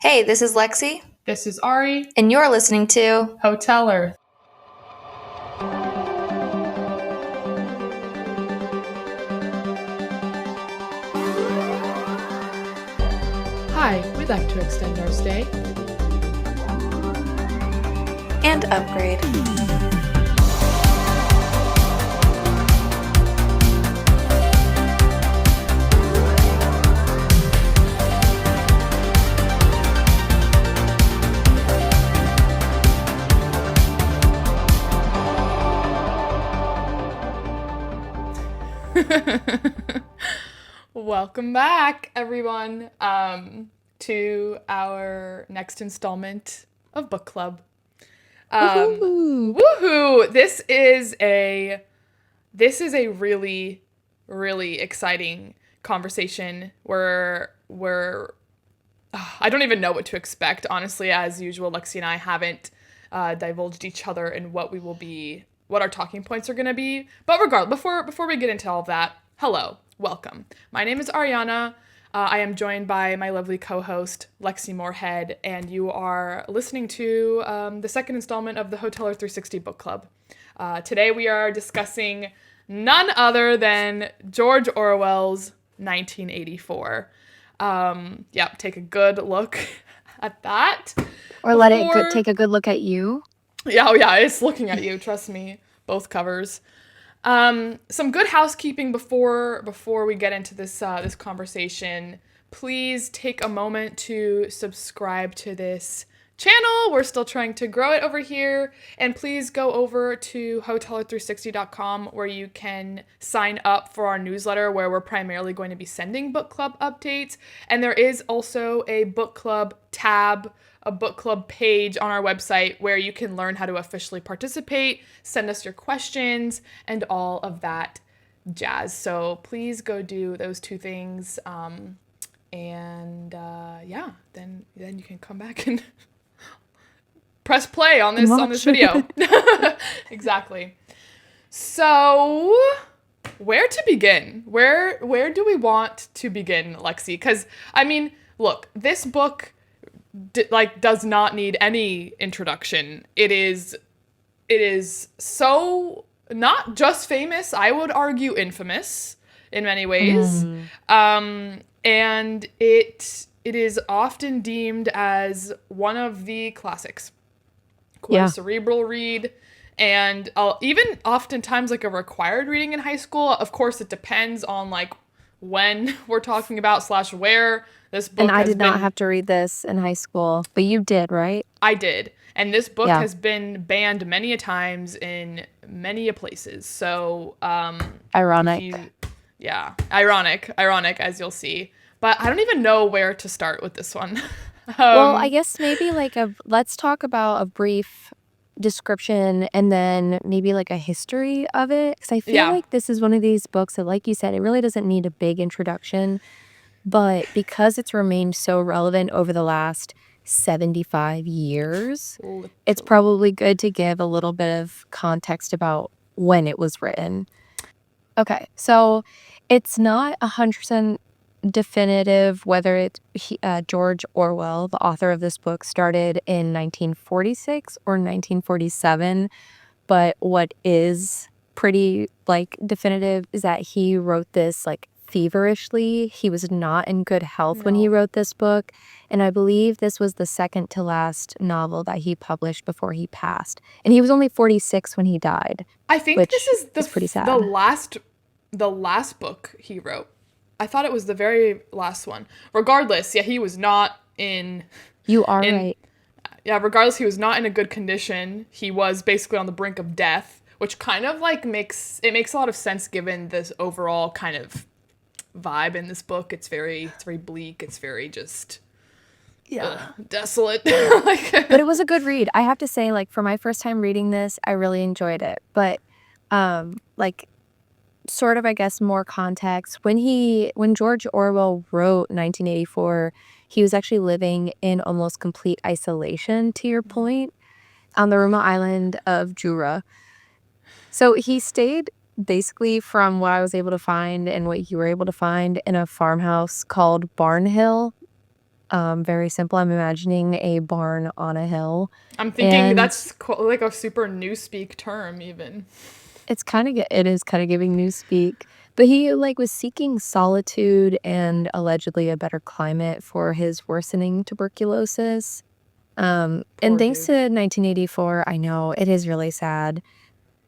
Hey, this is Lexi, This is Ari, and you're listening to Hotel Earth. Hi, we'd like to extend our stay. and Upgrade. Welcome back, everyone, to our next installment of Book Club. Woohoo! Woohoo! This is a really, really exciting conversation where I don't even know what to expect, honestly. As usual, Lexi and I haven't divulged each other in what our talking points are going to be. But regardless, before we get into all of that, hello, welcome. My name is Ariana. I am joined by my lovely co-host, Lexi Moorhead, and you are listening to the second installment of the Hotel Earth 360 Book Club. Today we are discussing none other than George Orwell's 1984. Take a good look at that. Or let it take a good look at you. Yeah, it's looking at you, trust me. Both covers. Some good housekeeping before we get into this conversation. Please take a moment to subscribe to this channel. We're still trying to grow it over here. And please go over to hotel360.com where you can sign up for our newsletter where we're primarily going to be sending book club updates. And there is also a book club tab, a book club page on our website where you can learn how to officially participate, send us your questions, and all of that jazz. So please go do those two things. Then you can come back and press play on this video. Exactly. So, where to begin? Where do we want to begin, Lexi? Because I mean, look, this book does not need any introduction. It is so not just famous, I would argue infamous in many ways. And it is often deemed as one of the classics. Quite a cerebral read, and even oftentimes like a required reading in high school. Of course, it depends on like when we're talking about / where this book And I did not have to read this in high school, but you did, right? I did. And this book has been banned many a times in many a places. So, ironic. Ironic, as you'll see. But I don't even know where to start with this one. Well, I guess maybe let's talk about a brief description and then maybe like a history of it. Because I feel like this is one of these books that, like you said, it really doesn't need a big introduction. But because it's remained so relevant over the last 75 years, it's probably good to give a little bit of context about when it was written. Okay, so it's not 100% definitive whether George Orwell, the author of this book, started in 1946 or 1947, but what is pretty definitive is that he wrote this feverishly. He was not in good health when he wrote this book, and I believe this was the second to last novel that he published before he passed, and he was only 46 when he died. I think this is pretty sad. the last book he wrote. I thought it was the very last one. Regardless, he was not in... You are right. Yeah, regardless, he was not in a good condition. He was basically on the brink of death, which kind of makes a lot of sense given this overall kind of vibe in this book. It's very bleak. It's very just desolate. But it was a good read. I have to say, for my first time reading this, I really enjoyed it. But sort of, I guess, more context. When George Orwell wrote 1984, he was actually living in almost complete isolation, to your point, on the remote island of Jura. So he stayed, basically, from what I was able to find and what you were able to find, in a farmhouse called Barnhill. Very simple. I'm imagining a barn on a hill. I'm thinking And that's like a super newspeak term even. it is kind of giving newspeak. But he like was seeking solitude and allegedly a better climate for his worsening tuberculosis. And Poor thanks dude. to 1984, I know it is really sad.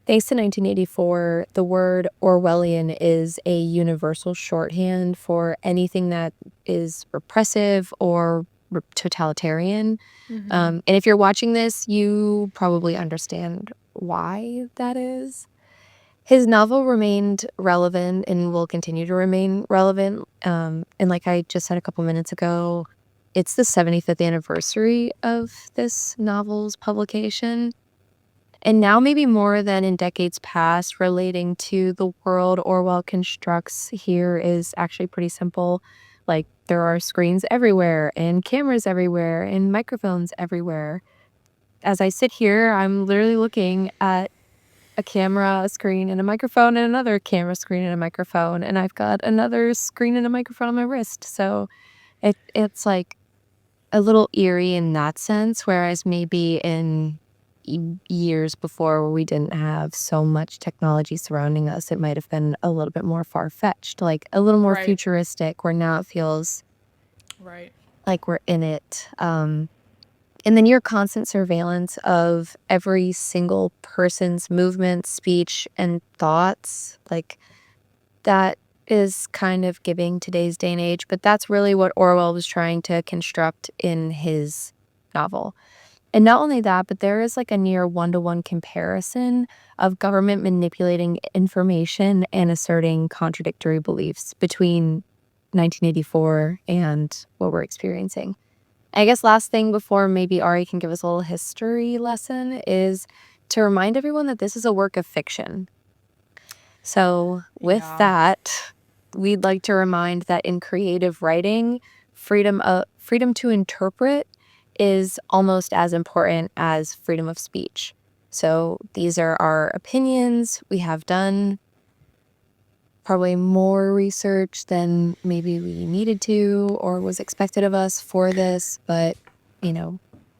Thanks to 1984, the word Orwellian is a universal shorthand for anything that is repressive or totalitarian. And if you're watching this, you probably understand why that is. His novel remained relevant and will continue to remain relevant. And like I just said a couple minutes ago, it's the 75th anniversary of this novel's publication. And now, maybe more than in decades past, relating to the world Orwell constructs here is actually pretty simple. Like, there are screens everywhere, and cameras everywhere, and microphones everywhere. As I sit here, I'm literally looking at a camera, a screen, and a microphone, and another camera, screen, and a microphone. And I've got another screen and a microphone on my wrist. So it's like a little eerie in that sense, whereas maybe in years before where we didn't have so much technology surrounding us, it might have been a little bit more far-fetched, like a little more Right. futuristic, where now it feels Right. like we're in it. And the near constant surveillance of every single person's movements, speech, and thoughts, like that is kind of giving today's day and age, but that's really what Orwell was trying to construct in his novel. And not only that, but there is like a near one-to-one comparison of government manipulating information and asserting contradictory beliefs between 1984 and what we're experiencing. I guess last thing before maybe Ari can give us a little history lesson is to remind everyone that this is a work of fiction. So with Yeah. that, we'd like to remind that in creative writing, freedom to interpret is almost as important as freedom of speech. So these are our opinions. We have done probably more research than maybe we needed to or was expected of us for this, but,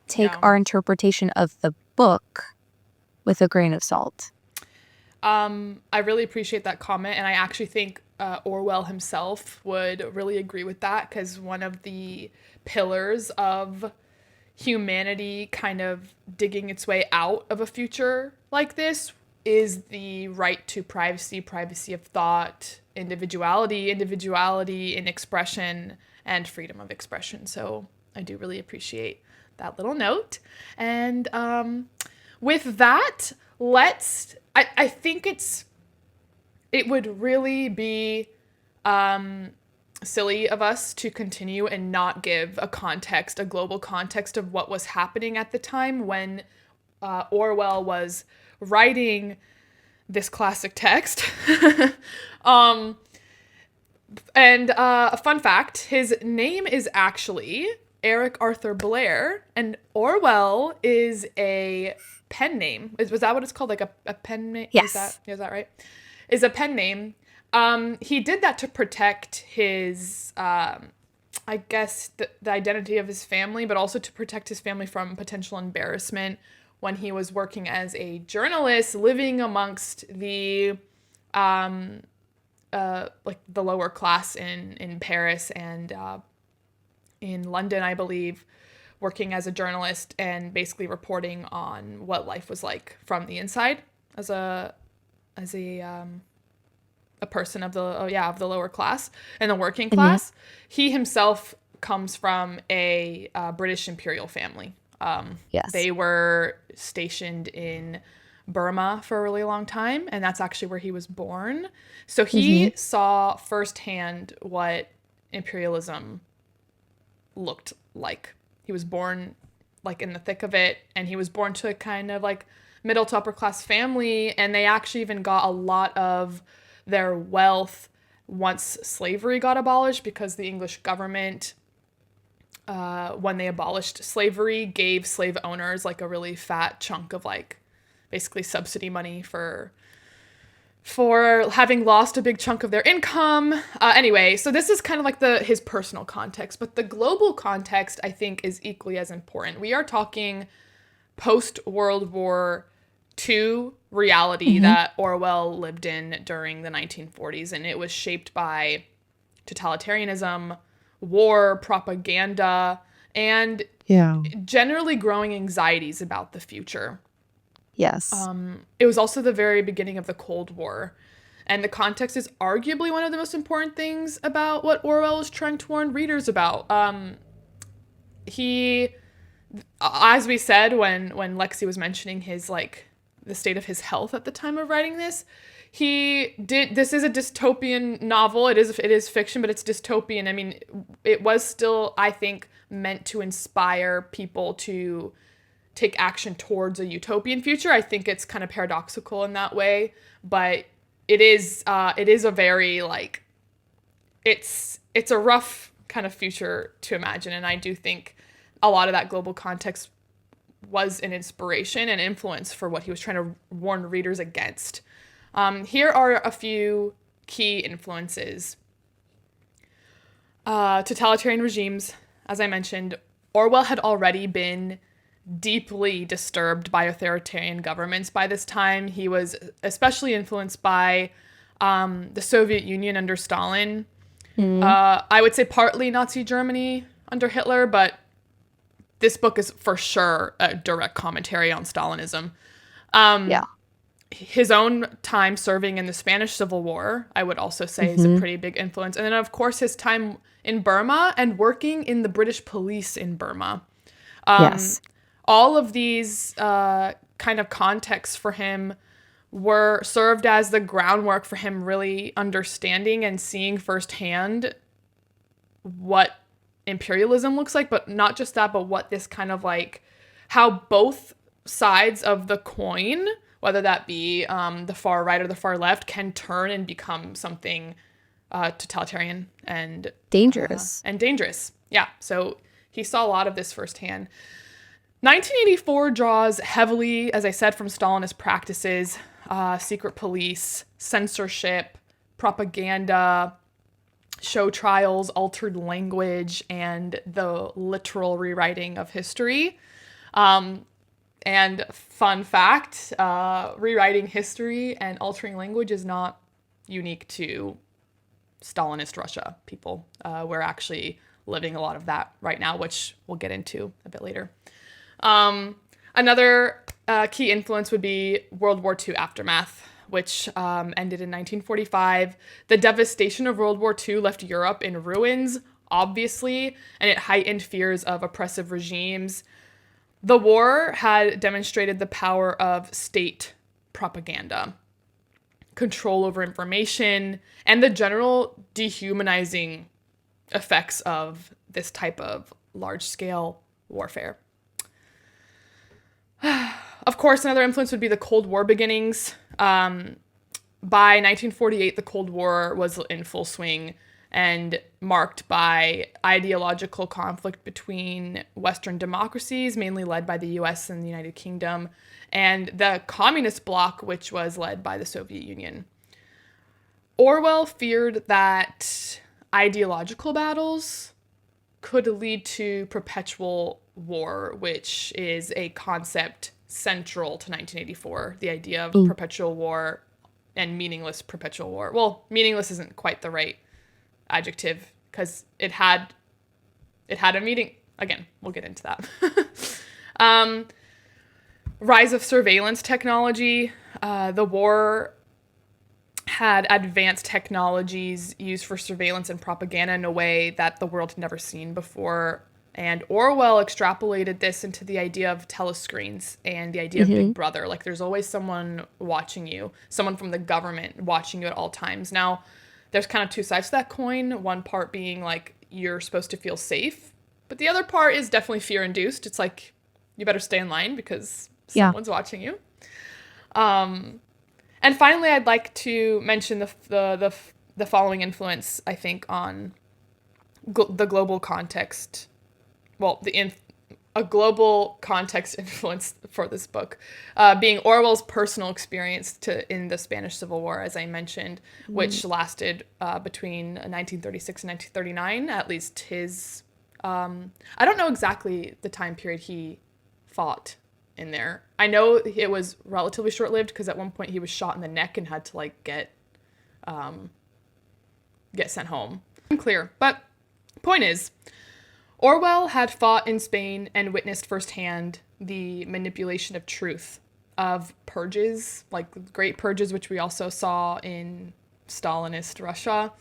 take Yeah. our interpretation of the book with a grain of salt. I really appreciate that comment, and I actually think Orwell himself would really agree with that, because one of the pillars of humanity kind of digging its way out of a future like this is the right to privacy of thought, individuality in expression, and freedom of expression. So I do really appreciate that little note. And with that, I think it would really be silly of us to continue and not give a global context of what was happening at the time when Orwell was writing this classic text. And a fun fact, his name is actually Eric Arthur Blair, and Orwell is a pen name. Was that what it's called? Like a pen name? Yes. Is that right? Is a pen name. He did that to protect his, I guess, the identity of his family, but also to protect his family from potential embarrassment when he was working as a journalist, living amongst the, like the lower class in Paris and in London, I believe, working as a journalist and basically reporting on what life was like from the inside as a person of the lower class and the working class. Mm-hmm. He himself comes from a British imperial family. Yes. They were stationed in Burma for a really long time, and that's actually where he was born. So he saw firsthand what imperialism looked like. He was born like in the thick of it, and he was born to a kind of like middle to upper class family, and they actually even got a lot of their wealth once slavery got abolished, because the English government, when they abolished slavery, gave slave owners like a really fat chunk of like basically subsidy money for for having lost a big chunk of their income. Anyway, so this is kind of like his personal context, but the global context, I think, is equally as important. We are talking post-World War II reality that Orwell lived in during the 1940s, and it was shaped by totalitarianism, war, propaganda, and generally growing anxieties about the future. Yes. It was also the very beginning of the Cold War, and the context is arguably one of the most important things about what Orwell is trying to warn readers about. He, as we said when Lexi was mentioning his, like, the state of his health at the time of writing this, this is a dystopian novel. It is fiction, but it's dystopian. I mean, it was still, I think, meant to inspire people to take action towards a utopian future. I think it's kind of paradoxical in that way, but it is a very, like, it's a rough kind of future to imagine, and I do think a lot of that global context was an inspiration and influence for what he was trying to warn readers against. Here are a few key influences. Totalitarian regimes, as I mentioned. Orwell had already been deeply disturbed by authoritarian governments by this time. He was especially influenced by the Soviet Union under Stalin. I would say partly Nazi Germany under Hitler, but this book is for sure a direct commentary on Stalinism. His own time serving in the Spanish Civil War, I would also say, is a pretty big influence. And then, of course, his time in Burma and working in the British police in Burma. All of these kind of contexts for him served as the groundwork for him really understanding and seeing firsthand what imperialism looks like, but not just that, but what this kind of, like, how both sides of the coin, whether that be the far right or the far left, can turn and become something totalitarian and dangerous. Yeah, so he saw a lot of this firsthand. 1984 draws heavily, as I said, from Stalinist practices, secret police, censorship, propaganda, show trials, altered language, and the literal rewriting of history. And fun fact, rewriting history and altering language is not unique to Stalinist Russia, people. We're actually living a lot of that right now, which we'll get into a bit later. Another key influence would be World War II aftermath, which ended in 1945. The devastation of World War II left Europe in ruins, obviously, and it heightened fears of oppressive regimes. The war had demonstrated the power of state propaganda, control over information, and the general dehumanizing effects of this type of large-scale warfare. Of course, another influence would be the Cold War beginnings. By 1948, the Cold War was in full swing and marked by ideological conflict between Western democracies, mainly led by the US and the United Kingdom, and the communist bloc, which was led by the Soviet Union. Orwell feared that ideological battles could lead to perpetual war, which is a concept central to 1984, the idea of perpetual war and meaningless perpetual war. Well, meaningless isn't quite the right adjective because it had a meaning. Again, we'll get into that. Rise of surveillance technology. The war had advanced technologies used for surveillance and propaganda in a way that the world had never seen before. And Orwell extrapolated this into the idea of telescreens and the idea of Big Brother. Like, there's always someone watching you, someone from the government watching you at all times. Now, there's kind of two sides to that coin. One part being, like, you're supposed to feel safe. But the other part is definitely fear-induced. It's like, you better stay in line because someone's watching you. And finally, I'd like to mention the following influence, I think, on the global context. Well, a global context influence for this book, being Orwell's personal experience in the Spanish Civil War, as I mentioned, which lasted between 1936 and 1939, at least his... I don't know exactly the time period he fought in there. I know it was relatively short-lived because at one point he was shot in the neck and had to like get sent home. Unclear, but point is, Orwell had fought in Spain and witnessed firsthand the manipulation of truth, of purges, like great purges, which we also saw in Stalinist Russia,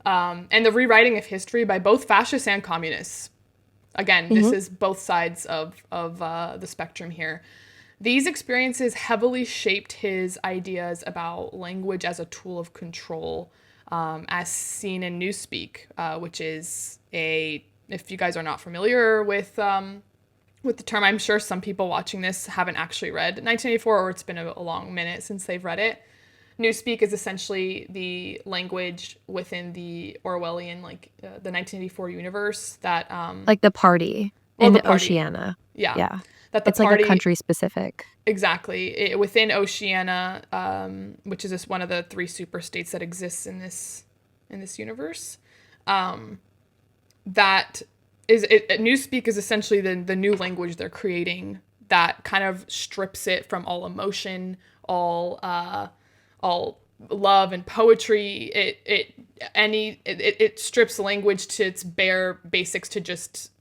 and the rewriting of history by both fascists and communists. Again, this is both sides of the spectrum here. These experiences heavily shaped his ideas about language as a tool of control, as seen in Newspeak, which is if you guys are not familiar with the term, I'm sure some people watching this haven't actually read 1984, or it's been a long minute since they've read it. Newspeak is essentially the language within the Orwellian, the 1984 universe that... like the party in Oceania. Yeah. It's like a country specific. Exactly. Within Oceania, which is just one of the 3 super states that exists in this universe, that is Newspeak is essentially the new language they're creating that kind of strips it from all emotion, all love and poetry. It strips language to its bare basics to just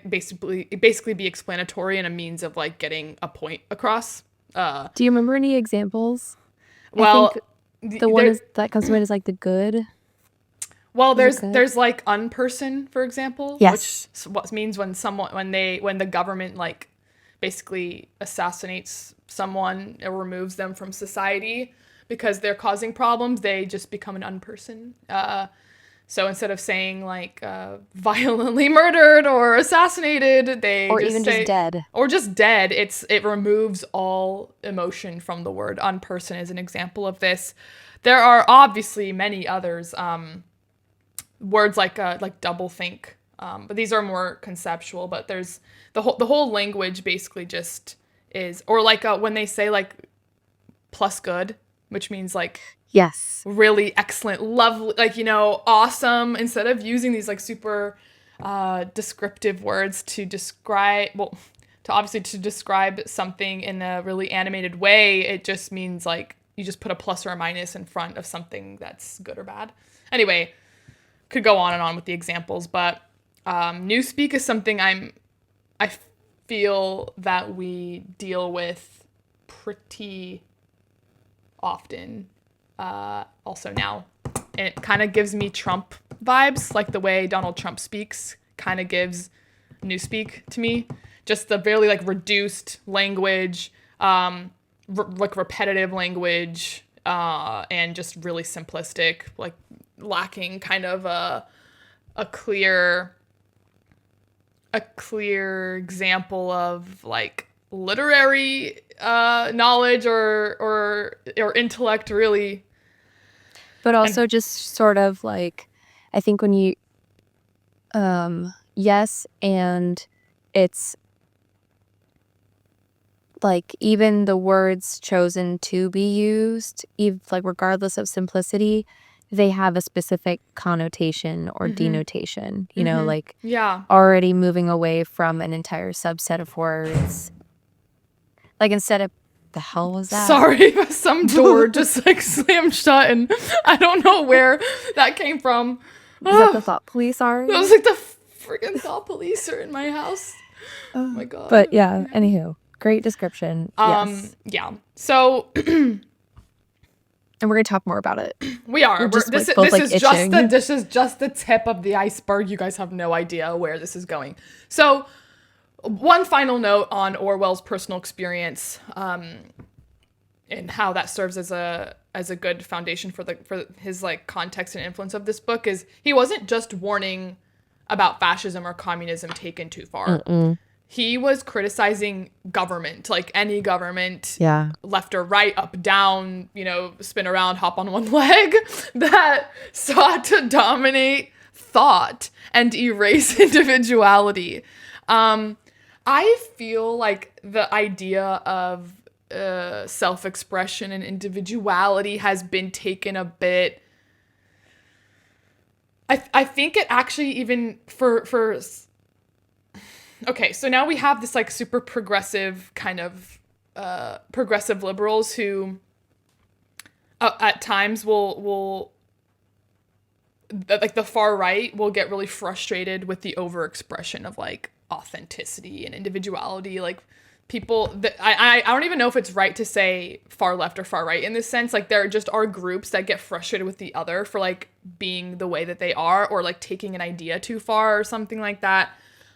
basically be explanatory and a means of like getting a point across. Do you remember any examples? Well, I think the one that comes to mind is like the good. Well, there's like unperson, for example, yes. Which what means when the government like basically assassinates someone or removes them from society because they're causing problems, they just become an unperson. So instead of saying like violently murdered or assassinated, just dead, it removes all emotion from the word. Unperson is an example of this. There are obviously many others. Words like doublethink, but these are more conceptual. But there's the whole language basically just is, or like when they say like plus good, which means like yes, really excellent, lovely, like awesome. Instead of using these like super descriptive words to describe something in a really animated way, it just means like you just put a plus or a minus in front of something that's good or bad. Anyway. Could go on and on with the examples, but Newspeak is something I feel that we deal with pretty often, also now. And it kind of gives me Trump vibes, like the way Donald Trump speaks kind of gives Newspeak to me. Just the very like reduced language, like repetitive language, and just really simplistic, like lacking kind of a clear example of like literary knowledge or intellect, really. But also just sort of like, I think when you yes, and it's like even the words chosen to be used, like regardless of simplicity, they have a specific connotation or denotation, like already moving away from an entire subset of words. Like instead of, the hell was that? Sorry, some door just like slammed shut and I don't know where that came from. Was that the thought police are? It was like the freaking thought police are in my house. Oh my God. But yeah, anywho, great description. Yes. Yeah. So... And we're gonna talk more about it. We are. This is just the tip of the iceberg. You guys have no idea where this is going. So, one final note on Orwell's personal experience, and how that serves as a good foundation for his like context and influence of this book is he wasn't just warning about fascism or communism taken too far. He was criticizing government, like any government, left or right, up, down, spin around, hop on one leg, that sought to dominate thought and erase individuality. I feel like the idea of self-expression and individuality has been taken a bit. I think it actually even for okay, so now we have this like super progressive kind of progressive liberals who at times will like the far right will get really frustrated with the overexpression of like authenticity and individuality. Like people that I don't even know if it's right to say far left or far right in this sense. Like there just are groups that get frustrated with the other for like being the way that they are, or like taking an idea too far or something like that.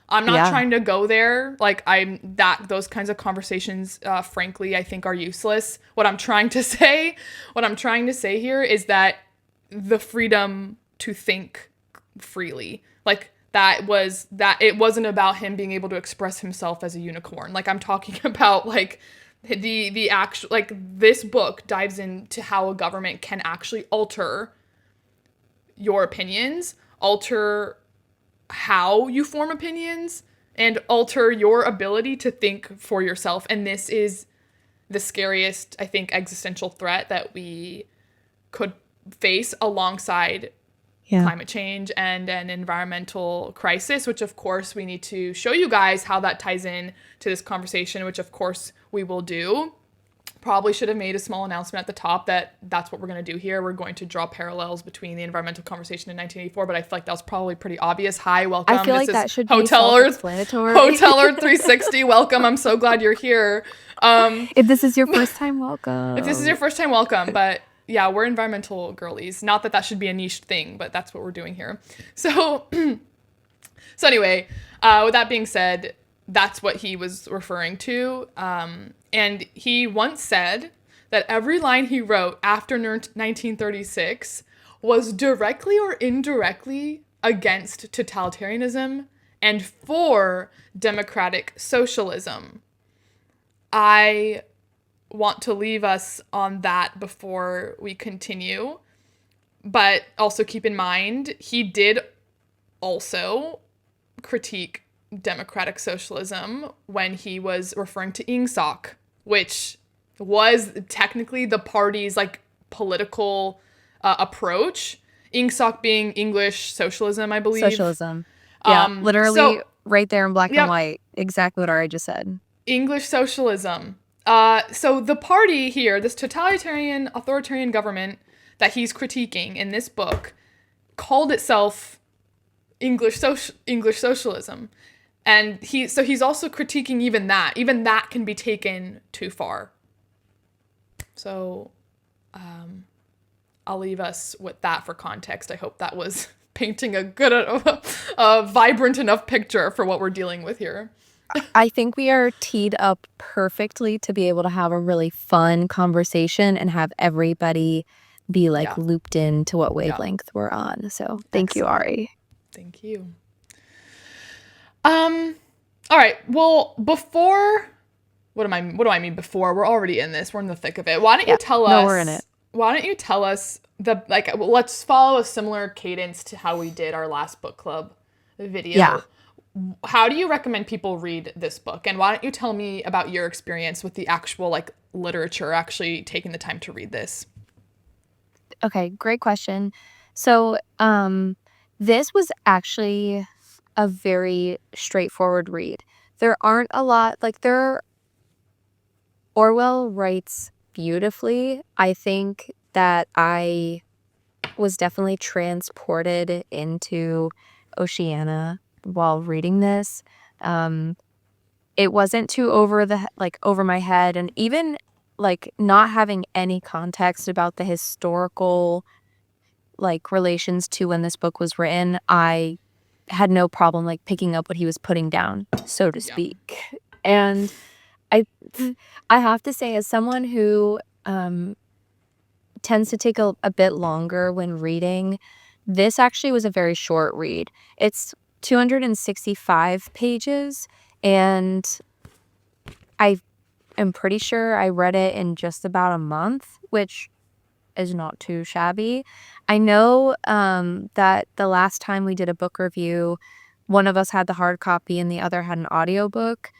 I'm not trying to go there. Like those kinds of conversations, frankly, I think are useless. What I'm trying to say here is that the freedom to think freely, like that it wasn't about him being able to express himself as a unicorn. Like I'm talking about like the actual, like this book dives into how a government can actually alter your opinions, alter how you form opinions, and alter your ability to think for yourself. And this is the scariest, I think, existential threat that we could face alongside climate change and an environmental crisis, which of course we need to show you guys how that ties in to this conversation, which of course we will do. Probably should have made a small announcement at the top that that's what we're going to do here. We're going to draw parallels between the environmental conversation in 1984, but I feel like that was probably pretty obvious. Hi, welcome. I feel like that should be Hotel Earth self-explanatory. Hotel Earth 360. Welcome. I'm so glad you're here. If this is your first time, welcome. If this is your first time, welcome. But yeah, we're environmental girlies. Not that should be a niche thing, but that's what we're doing here. So anyway, with that being said, that's what he was referring to. And he once said that every line he wrote after 1936 was directly or indirectly against totalitarianism and for democratic socialism. I want to leave us on that before we continue, but also keep in mind he did also critique democratic socialism when he was referring to Ingsoc, which was technically the party's like political approach. Ingsoc being English socialism, I believe. Socialism. Yeah, literally right there in black and white. Exactly what Ari just said. English socialism. So the party here, this totalitarian, authoritarian government that he's critiquing in this book, called itself English socialism. And he's also critiquing even that. Even that can be taken too far. So I'll leave us with that for context. I hope that was painting a good, vibrant enough picture for what we're dealing with here. I think we are teed up perfectly to be able to have a really fun conversation and have everybody be like looped into what wavelength we're on. So thank you, Ari. Thank you. All right. Well, before, what do I mean before? We're already in this. We're in the thick of it. Why don't you tell us? No, we're in it. Why don't you tell us let's follow a similar cadence to how we did our last book club video. Yeah. How do you recommend people read this book? And why don't you tell me about your experience with the actual like literature, actually taking the time to read this? Okay, great question. So, this was actually a very straightforward read. There aren't a lot, Orwell writes beautifully. I think that I was definitely transported into Oceania while reading this. It wasn't too over my head, and even like not having any context about the historical like relations to when this book was written, I had no problem like picking up what he was putting down, so to speak. And I have to say, as someone who tends to take a bit longer when reading, this actually was a very short read. It's 265 pages, and I am pretty sure I read it in just about a month, which is not too shabby. I know that the last time we did a book review, one of us had the hard copy and the other had an audiobook.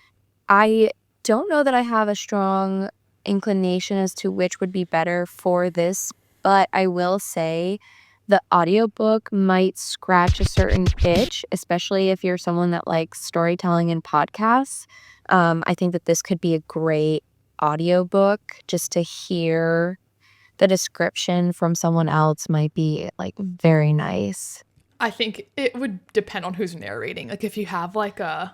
I don't know that I have a strong inclination as to which would be better for this, but I will say the audiobook might scratch a certain itch, especially if you're someone that likes storytelling and podcasts. I think that this could be a great audiobook. Just to hear the description from someone else might be like very nice. I think it would depend on who's narrating. Like if you have like an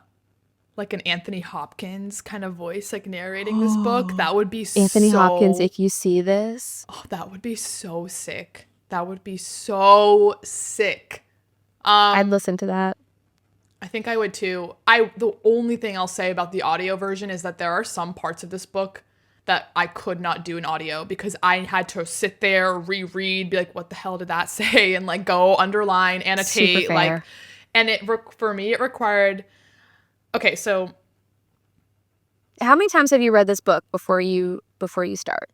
Anthony Hopkins kind of voice like narrating this book, that would be Anthony Hopkins, if you see this. Oh, that would be so sick. That would be so sick. I'd listen to that. I think I would too. The only thing I'll say about the audio version is that there are some parts of this book that I could not do in audio because I had to sit there, reread, be like, what the hell did that say? And like go underline, annotate. Super fair. And for me, it required, okay, so. How many times have you read this book before you start?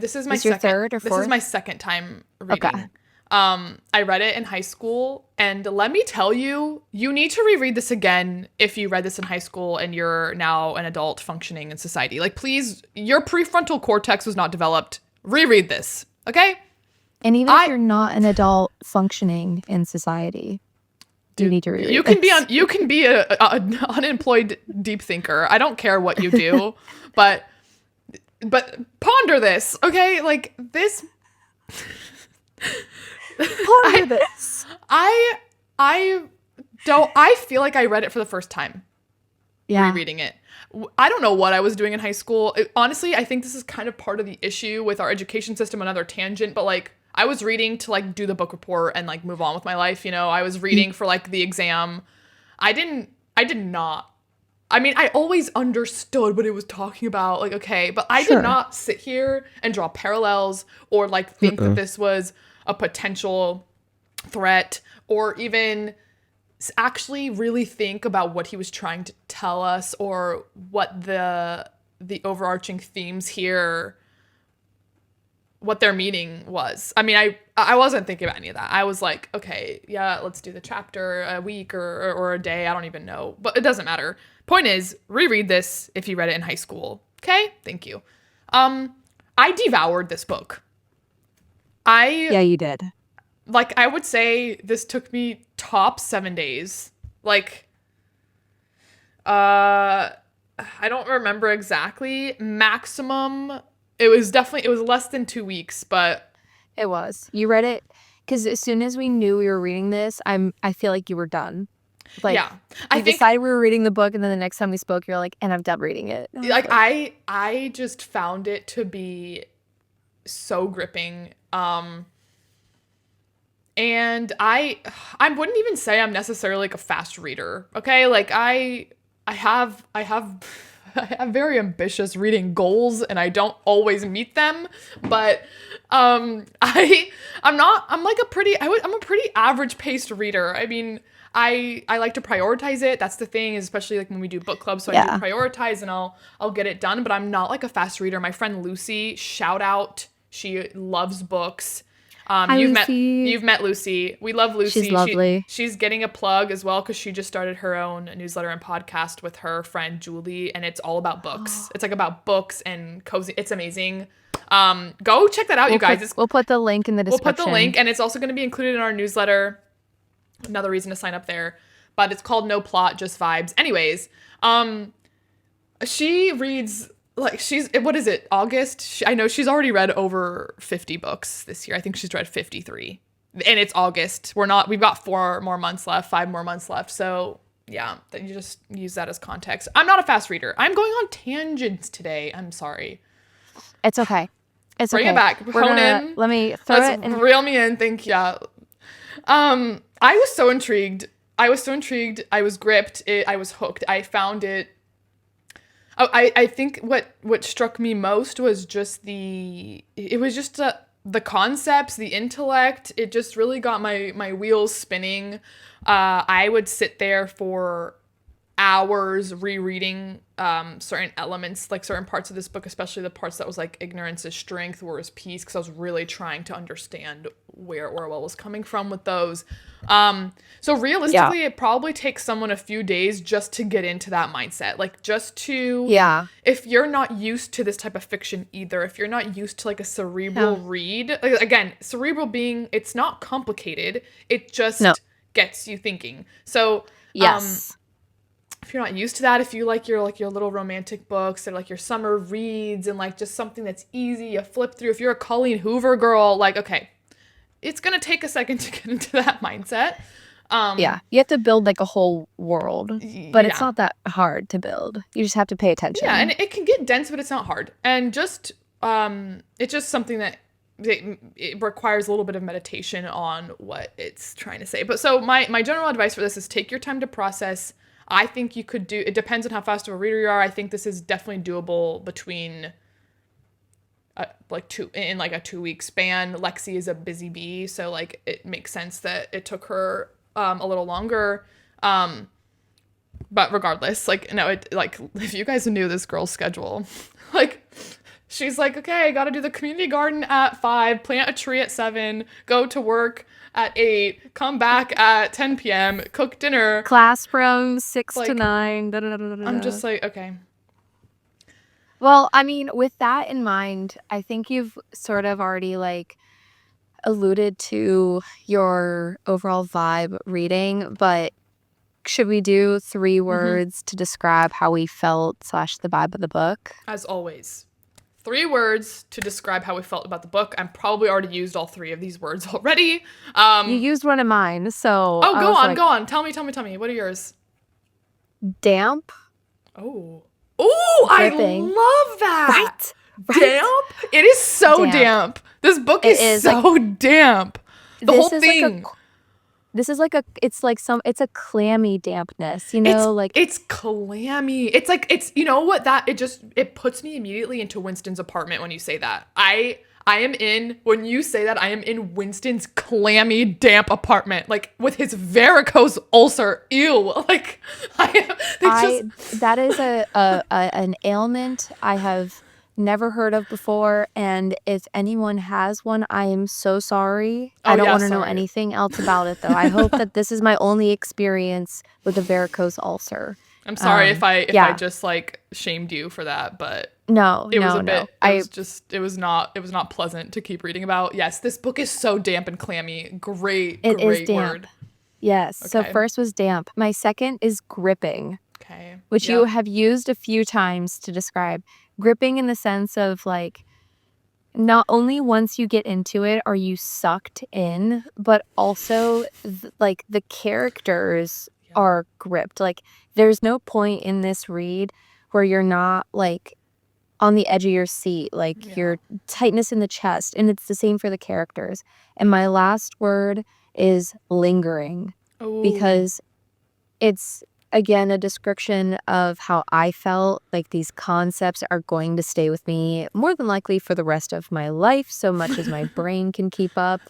This is my your third or fourth? This is my second time reading. Okay. I read it in high school, and let me tell you, you need to reread this again if you read this in high school and you're now an adult functioning in society. Like, please, your prefrontal cortex was not developed. Reread this, okay? And even if you're not an adult functioning in society, you need to reread this. You can be an unemployed deep thinker. I don't care what you do, but ponder this, okay? Like this. Ponder this. I feel like I read it for the first time. Yeah. Rereading it. I don't know what I was doing in high school. Honestly, I think this is kind of part of the issue with our education system, another tangent, but like I was reading to like do the book report and like move on with my life, you know. I was reading for like the exam. I did not. I mean, I always understood what it was talking about, like, okay, but I did not sit here and draw parallels or like think that this was a potential threat or even actually really think about what he was trying to tell us or what the overarching themes here, what their meaning was. I mean, I wasn't thinking about any of that. I was like, okay, yeah, let's do the chapter a week or a day. I don't even know, but it doesn't matter. Point is, reread this if you read it in high school. Okay? Thank you. I devoured this book. Yeah, you did. Like, I would say this took me top 7 days. Like, I don't remember exactly. Maximum, it was less than 2 weeks, but. It was. You read it, because as soon as we knew we were reading this, I feel like you were done. Like, yeah. I decided we were reading the book, and then the next time we spoke, you're like, and I'm done reading it. Like, I just found it to be so gripping. And I wouldn't even say I'm necessarily like a fast reader. Okay, like I have very ambitious reading goals, and I don't always meet them. But I'm a pretty average paced reader. I mean, I like to prioritize it. That's the thing, especially like when we do book clubs. So I do prioritize, and I'll get it done. But I'm not like a fast reader. My friend Lucy, shout out. She loves books. Hi, you've met Lucy. We love Lucy. She's lovely. She's getting a plug as well because she just started her own newsletter and podcast with her friend Julie, and it's all about books. It's like about books and cozy. It's amazing. Go check that out, you guys. We'll put the link in the description. We'll put the link, and it's also going to be included in our newsletter. Another reason to sign up there. But it's called No Plot, Just Vibes. Anyways, she reads. Like, what is it, August? I know she's already read over 50 books this year. I think she's read 53. And it's August. We've got 5 more months left. So, yeah, then you just use that as context. I'm not a fast reader. I'm going on tangents today. I'm sorry. It's okay. Bring it back. Hone in. Let me throw it in. Reel me in. Thank you. I was so intrigued. I was gripped. I was hooked. I found it. I think what struck me most was just the concepts, the intellect. It just really got my wheels spinning. I would sit there for hours rereading certain elements, like certain parts of this book, especially the parts that was like ignorance is strength, war is peace, because I was really trying to understand where Orwell was coming from with those. So realistically, it probably takes someone a few days just to get into that mindset. Like just to, if you're not used to this type of fiction either, if you're not used to like a cerebral read, like, again, cerebral being, it's not complicated. It just gets you thinking. So, if you're not used to that, if you like your little romantic books or like your summer reads and like just something that's easy, you flip through. If you're a Colleen Hoover girl, like, okay, it's going to take a second to get into that mindset. You have to build like a whole world, but it's not that hard to build. You just have to pay attention. Yeah, and it can get dense, but it's not hard. And just, it's just something that it requires a little bit of meditation on what it's trying to say. But so my general advice for this is take your time to process. I think you could do, it depends on how fast of a reader you are. I think this is definitely doable between in a 2-week span. Lexi is a busy bee, so like it makes sense that it took her a little longer. But regardless, like, no, it, like, if you guys knew this girl's schedule, like, she's like, okay, I gotta do the community garden at 5, plant a tree at 7, go to work at 8, come back at 10 p.m., cook dinner. Class from 6 to 9. I'm just like, okay. Well, I mean, with that in mind, I think you've sort of already, like, alluded to your overall vibe reading, but should we do 3 words to describe how we felt / the vibe of the book? As always. 3 words to describe how we felt about the book. I'm probably already used all 3 of these words already. You used one of mine, so... Oh, go on. Tell me. What are yours? Damp. Oh, I love that. Right? Damp? It is so damp. This book is so damp. The whole thing. It's a clammy dampness, you know, it's clammy. It's you know what, it puts me immediately into Winston's apartment when you say that. When you say that, I am in Winston's clammy, damp apartment, like with his varicose ulcer. Ew. Like, that is an ailment I have never heard of before, and if anyone has one, I am so sorry. I don't want to know anything else about it, though. I hope that this is my only experience with a varicose ulcer. I'm sorry if I just like shamed you for that, but it was not pleasant to keep reading about. Yes, this book is so damp and clammy. Great word. Yes. Okay. So first was damp. My second is gripping. Okay. Which you have used a few times to describe. Gripping in the sense of like, not only once you get into it are you sucked in, but also like the characters are gripped. Like, there's no point in this read where you're not like on the edge of your seat, like your tightness in the chest, and it's the same for the characters. And my last word is lingering. Ooh. Because it's, again, a description of how I felt. Like, these concepts are going to stay with me more than likely for the rest of my life, so much as my brain can keep up.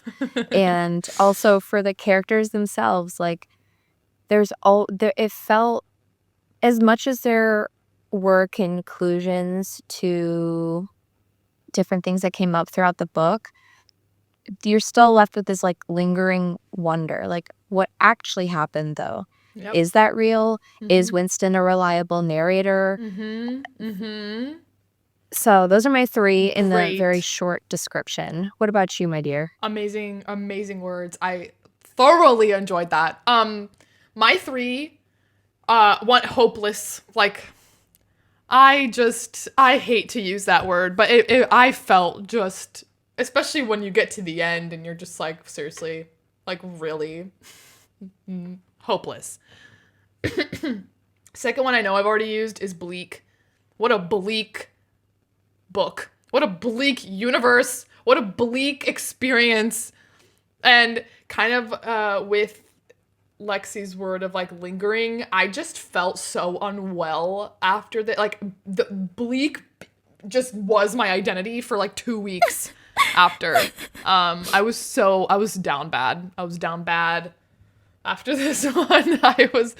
And also for the characters themselves, like, it felt, as much as there were conclusions to different things that came up throughout the book, you're still left with this like lingering wonder, like, what actually happened though? Yep. Is that real? Mm-hmm. Is Winston a reliable narrator? Mm-hmm. Mm-hmm. So those are my 3 in the very short description. What about you, my dear? Amazing words. I thoroughly enjoyed that. My 3, one, hopeless. Like, I hate to use that word, but I felt just, especially when you get to the end and you're just like, seriously, like, really hopeless. Second one I know I've already used is bleak. What a bleak book. What a bleak universe. What a bleak experience. And kind of with Lexi's word of like lingering, I just felt so unwell after that. Like, the bleak just was my identity for like 2 weeks after. I was down bad. After this one, I was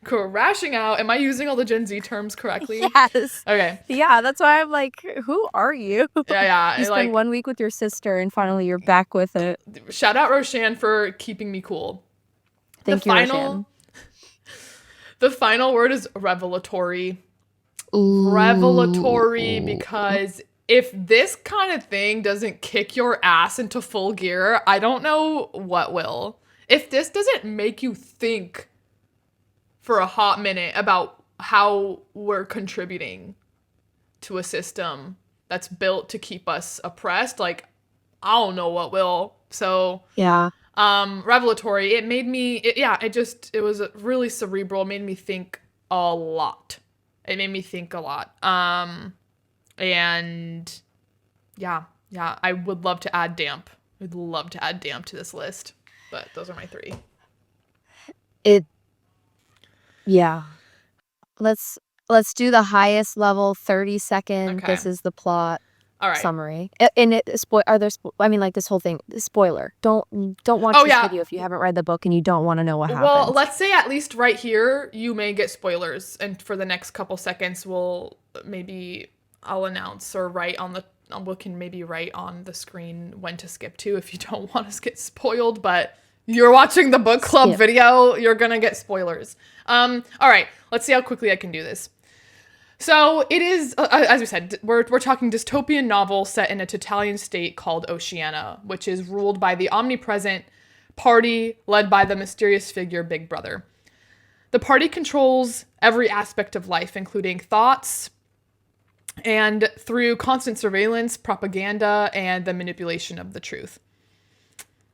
crashing out. Am I using all the Gen Z terms correctly? Yes. Okay. Yeah, that's why I'm like, who are you? Yeah. You spend 1 week with your sister and finally you're back with it. Shout out Roshan for keeping me cool. Thank you, Roshan. The final word is revelatory. Ooh. Revelatory, because if this kind of thing doesn't kick your ass into full gear, I don't know what will. If this doesn't make you think for a hot minute about how we're contributing to a system that's built to keep us oppressed, like, I don't know what will. So yeah. Revelatory, it made me, it was really cerebral. It made me think a lot. And I would love to add damp. I'd love to add damp to this list, but those are my 3. Let's do the highest level 30-second. Okay. This is the plot. All right. Summary. And this whole thing, spoiler. Don't watch this video if you haven't read the book and you don't want to know what happens. Well, let's say at least right here you may get spoilers, and for the next couple seconds I'll announce or we can maybe write on the screen when to skip to if you don't want to get spoiled, but you're watching the book club video, you're gonna get spoilers. All right, let's see how quickly I can do this. So it is, as we said, we're talking dystopian novel set in a totalitarian state called Oceania, which is ruled by the omnipresent party led by the mysterious figure Big Brother. The party controls every aspect of life, including thoughts, and through constant surveillance, propaganda, and the manipulation of the truth.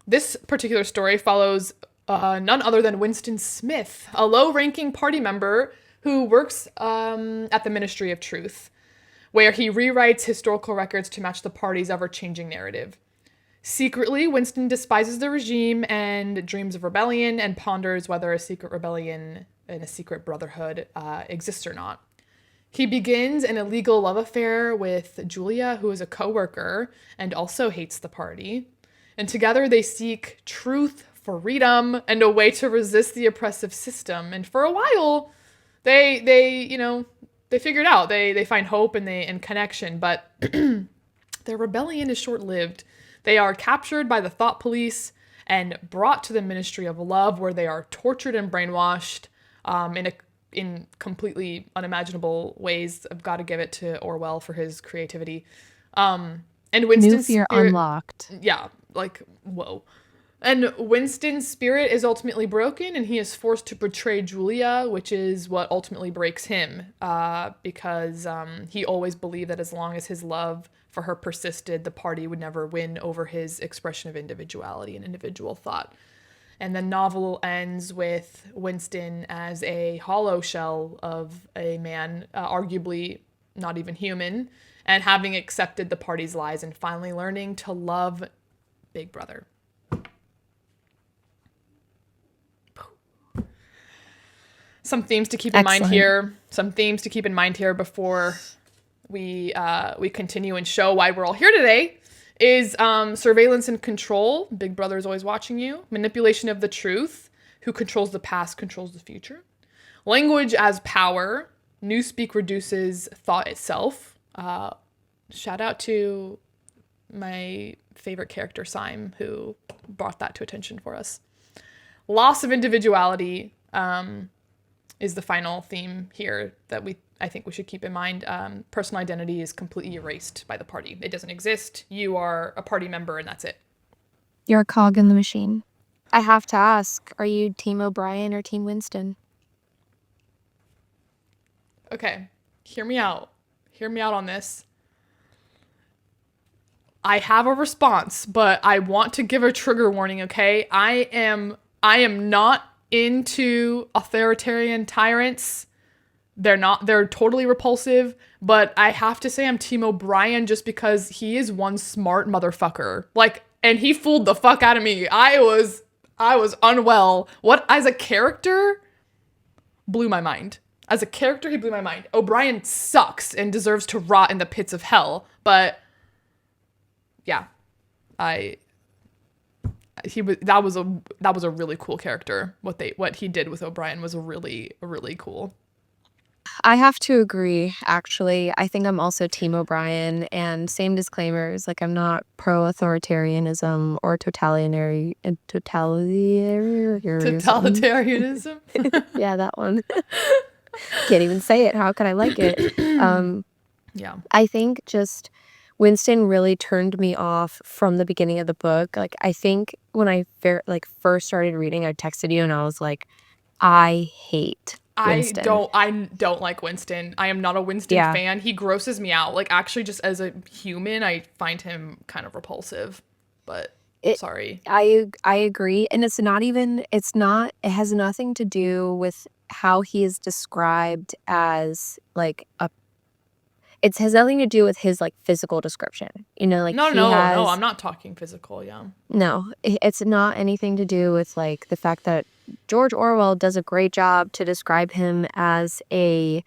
This particular story follows none other than Winston Smith, a low-ranking party member who works at the Ministry of Truth, where he rewrites historical records to match the party's ever-changing narrative. Secretly, Winston despises the regime and dreams of rebellion and ponders whether a secret rebellion and a secret brotherhood exists or not. He begins an illegal love affair with Julia, who is a co-worker and also hates the party. And together they seek truth, freedom, and a way to resist the oppressive system. And for a while, they figure it out. They find hope and connection, but their rebellion is short-lived. They are captured by the thought police and brought to the Ministry of Love, where they are tortured and brainwashed in completely unimaginable ways. I've got to give it to Orwell for his creativity. And Winston's New fear unlocked. Yeah, like, whoa. And Winston's spirit is ultimately broken, and he is forced to betray Julia, which is what ultimately breaks him, because he always believed that as long as his love for her persisted, the party would never win over his expression of individuality and individual thought. And the novel ends with Winston as a hollow shell of a man, arguably not even human, and having accepted the party's lies and finally learning to love Big Brother. Some themes to keep in mind here. Before we continue and show why we're all here today is surveillance and control. Big Brother is always watching you. Manipulation of the truth. Who controls the past controls the future. Language as power. Newspeak reduces thought itself. Shout out to my favorite character, Syme, who brought that to attention for us. Loss of individuality is the final theme here that I think we should keep in mind. Personal identity is completely erased by the party. It doesn't exist. You are a party member and that's it. You're a cog in the machine. I have to ask, are you Team O'Brien or Team Winston? Okay, hear me out. Hear me out on this. I have a response, but I want to give a trigger warning, okay? I am not into authoritarian tyrants. They're totally repulsive, but I have to say I'm Team O'Brien just because he is one smart motherfucker. And he fooled the fuck out of me. I was unwell. As a character, blew my mind. As a character, he blew my mind. O'Brien sucks and deserves to rot in the pits of hell, but yeah, that was a really cool character. What he did with O'Brien was really cool. I have to agree, actually. I think I'm also Team O'Brien, and same disclaimers. Like, I'm not pro-authoritarianism or totalitarianism. Totalitarianism. Yeah, that one. Can't even say it. How can I like it? Yeah. I think just Winston really turned me off from the beginning of the book. Like, I think when I first started reading, I texted you and I was like, I hate Winston. I don't like Winston. I am not a Winston fan. He grosses me out. Like, actually, just as a human, I find him kind of repulsive. But sorry. I agree. And it has nothing to do with how he is described as like it has nothing to do with his like physical description. Like No, I'm not talking physical, yeah. No, it's not anything to do with like the fact that George Orwell does a great job to describe him as a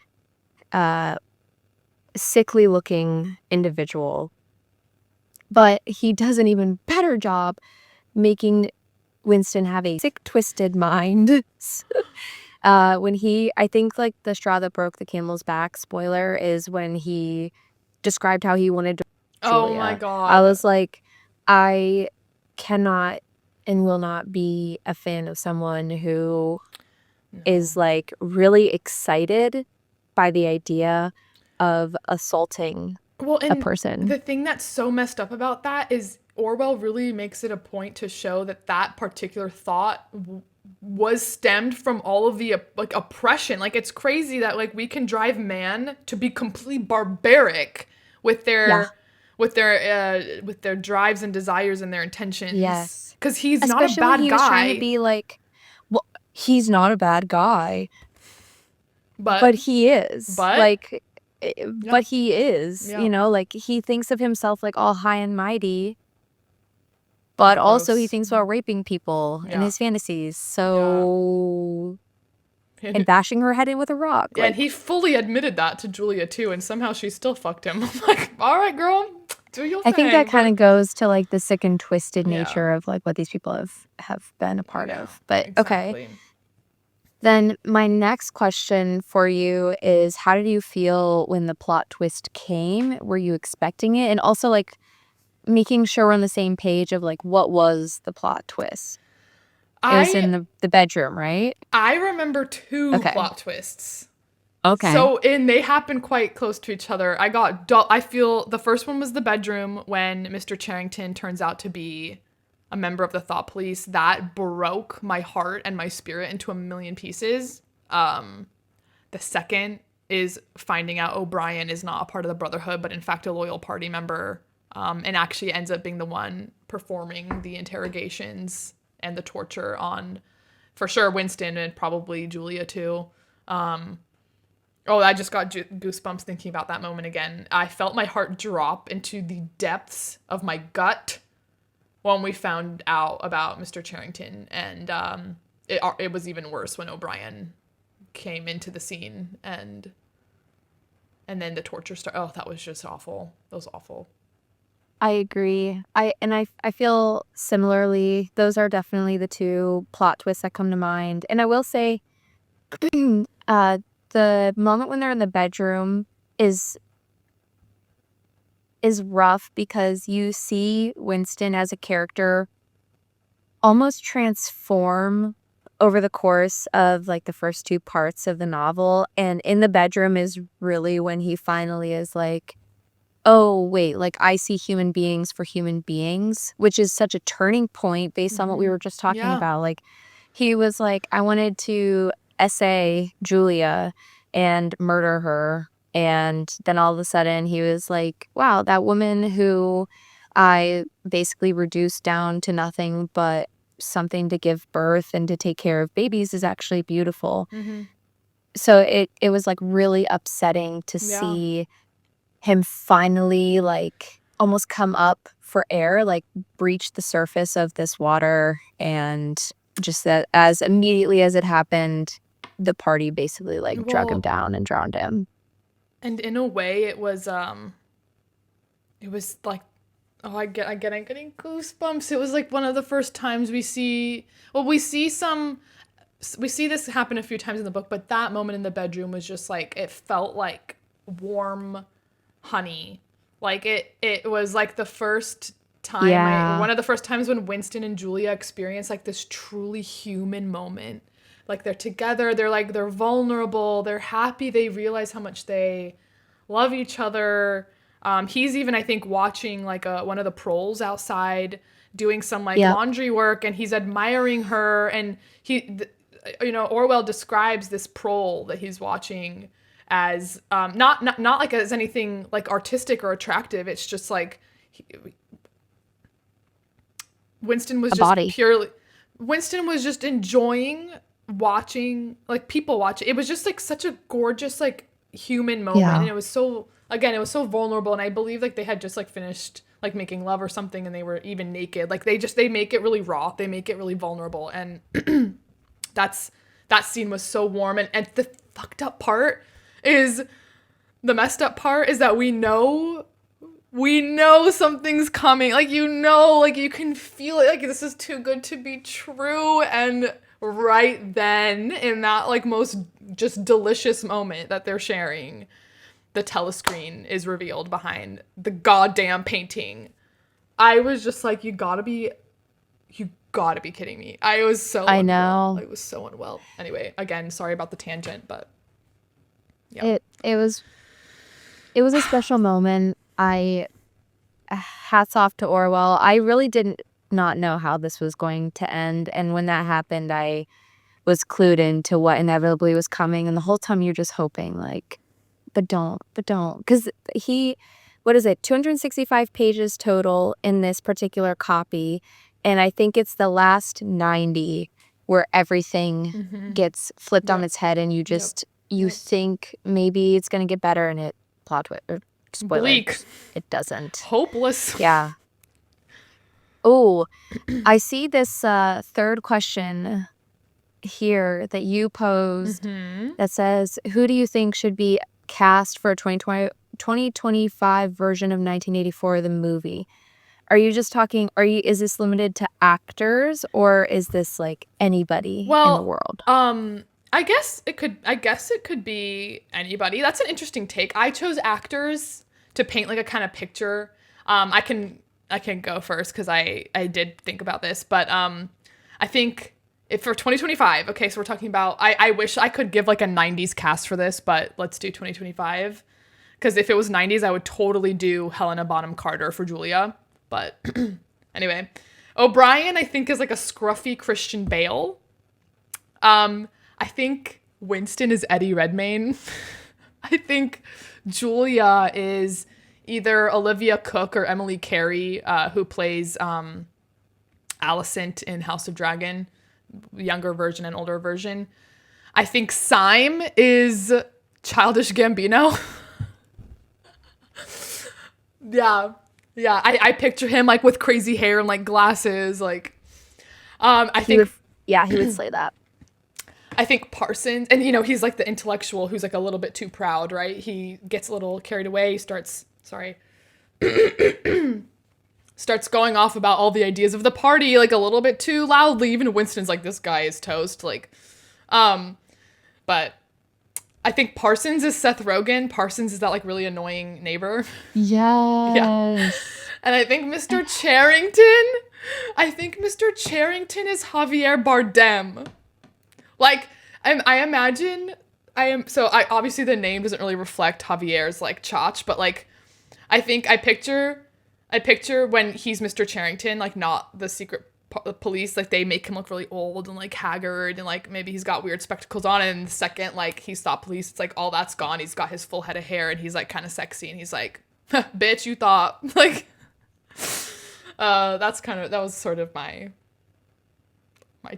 sickly looking individual. But he does an even better job making Winston have a sick, twisted mind. I think like the straw that broke the camel's back, spoiler, is when he described how he wanted to Julia. Oh my God. I was like, I cannot and will not be a fan of someone who is like really excited by the idea of assaulting a person. The thing that's so messed up about that is Orwell really makes it a point to show that particular thought was stemmed from all of the like oppression. Like, it's crazy that like we can drive man to be completely barbaric with their drives and desires and their intentions. Yes, because he's especially not a bad when he guy. was trying to be like, well, he's not a bad guy, but he is. But he is. Yeah. Like he thinks of himself like all high and mighty. But also he thinks about raping people in his fantasies. So, and bashing her head in with a rock. Yeah, and he fully admitted that to Julia too, and somehow she still fucked him. I'm like, all right, girl, do your thing. I think that kind of goes to like the sick and twisted nature of like what these people have been a part of. But exactly. Okay. Then my next question for you is, how did you feel when the plot twist came? Were you expecting it? And also like making sure we're on the same page of like what was the plot twist? It was in the bedroom, right? I remember two plot twists. Okay. So they happen quite close to each other. I feel the first one was the bedroom when Mr. Charrington turns out to be a member of the Thought Police. That broke my heart and my spirit into a million pieces. The second is finding out O'Brien is not a part of the Brotherhood, but in fact a loyal party member. And actually ends up being the one performing the interrogations and the torture on, for sure, Winston and probably Julia too. I just got goosebumps thinking about that moment again. I felt my heart drop into the depths of my gut when we found out about Mr. Charrington. And it was even worse when O'Brien came into the scene and then the torture started. Oh, that was just awful. That was awful. I agree. I feel similarly. Those are definitely the two plot twists that come to mind. And I will say, the moment when they're in the bedroom is rough because you see Winston as a character almost transform over the course of like the first two parts of the novel. And in the bedroom is really when he finally is like, oh, wait, like I see human beings for human beings, which is such a turning point based on what we were just talking about. Like he was like, I wanted to essay Julia and murder her. And then all of a sudden he was like, wow, that woman who I basically reduced down to nothing but something to give birth and to take care of babies is actually beautiful. Mm-hmm. So it was like really upsetting to see him finally like almost come up for air, like breach the surface of this water, and just that as immediately as it happened, the party basically like drug him down and drowned him. And in a way it was like I'm getting goosebumps. It was like one of the first times we see this happen a few times in the book, but that moment in the bedroom was just like, it felt like warm honey. Like it was like the first time, one of the first times when Winston and Julia experienced like this truly human moment. Like they're together, they're vulnerable, they're happy, they realize how much they love each other. He's even, I think, watching like one of the proles outside doing some like laundry work, and he's admiring her. And Orwell describes this prole that he's watching as not like as anything like artistic or attractive. It's just like Winston was just enjoying watching like people watch it. It was just like such a gorgeous like human moment, and it was so vulnerable. And I believe like they had just like finished like making love or something, and they were even naked. Like they make it really raw, they make it really vulnerable, and that scene was so warm. And the messed up part is that we know something's coming. Like, like you can feel it, like this is too good to be true. And right then, in that like most just delicious moment that they're sharing, the telescreen is revealed behind the goddamn painting. I was just like, you gotta be kidding me. I was so I know. I was so unwell. Anyway, again, sorry about the tangent, but yeah. It was a special moment. Hats off to Orwell. I really did not know how this was going to end, and when that happened, I was clued into what inevitably was coming, and the whole time you're just hoping like, but don't, because 265 pages total in this particular copy, and I think it's the last 90 where everything gets flipped on its head, and you just you think maybe it's gonna get better, and it plot twist or spoiler, bleak. It doesn't. Hopeless. Yeah. Oh, I see this third question here that you posed that says, who do you think should be cast for a 2025 version of 1984, the movie? Are you just talking, is this limited to actors, or is this like anybody in the world? I guess it could be anybody. That's an interesting take. I chose actors to paint like a kind of picture. I can go first because I did think about this, but I think if for 2025, okay, so we're talking about, I wish I could give like a 90s cast for this, but let's do 2025. Because if it was 90s, I would totally do Helena Bonham Carter for Julia. But anyway, O'Brien, I think, is like a scruffy Christian Bale. I think Winston is Eddie Redmayne. I think Julia is either Olivia Cook or Emily Carey, who plays Alicent in House of Dragon, younger version and older version. I think Syme is Childish Gambino. Yeah. I picture him like with crazy hair and like glasses, like. I think he would slay that. I think Parsons, and he's like the intellectual who's like a little bit too proud, right? He gets a little carried away. He starts going off about all the ideas of the party, like a little bit too loudly. Even Winston's like, this guy is toast. Like, but I think Parsons is Seth Rogen. Parsons is that like really annoying neighbor. Yes. Yeah. And I think Mr. Charrington is Javier Bardem. Like, I imagine obviously the name doesn't really reflect Javier's like chotch, but like, I think I picture when he's Mr. Charrington, like not the secret police, like they make him look really old and like haggard, and like maybe he's got weird spectacles on, and the second like he's thought police, it's like all that's gone. He's got his full head of hair, and he's like kind of sexy, and he's like, bitch, you thought. Like, that was sort of my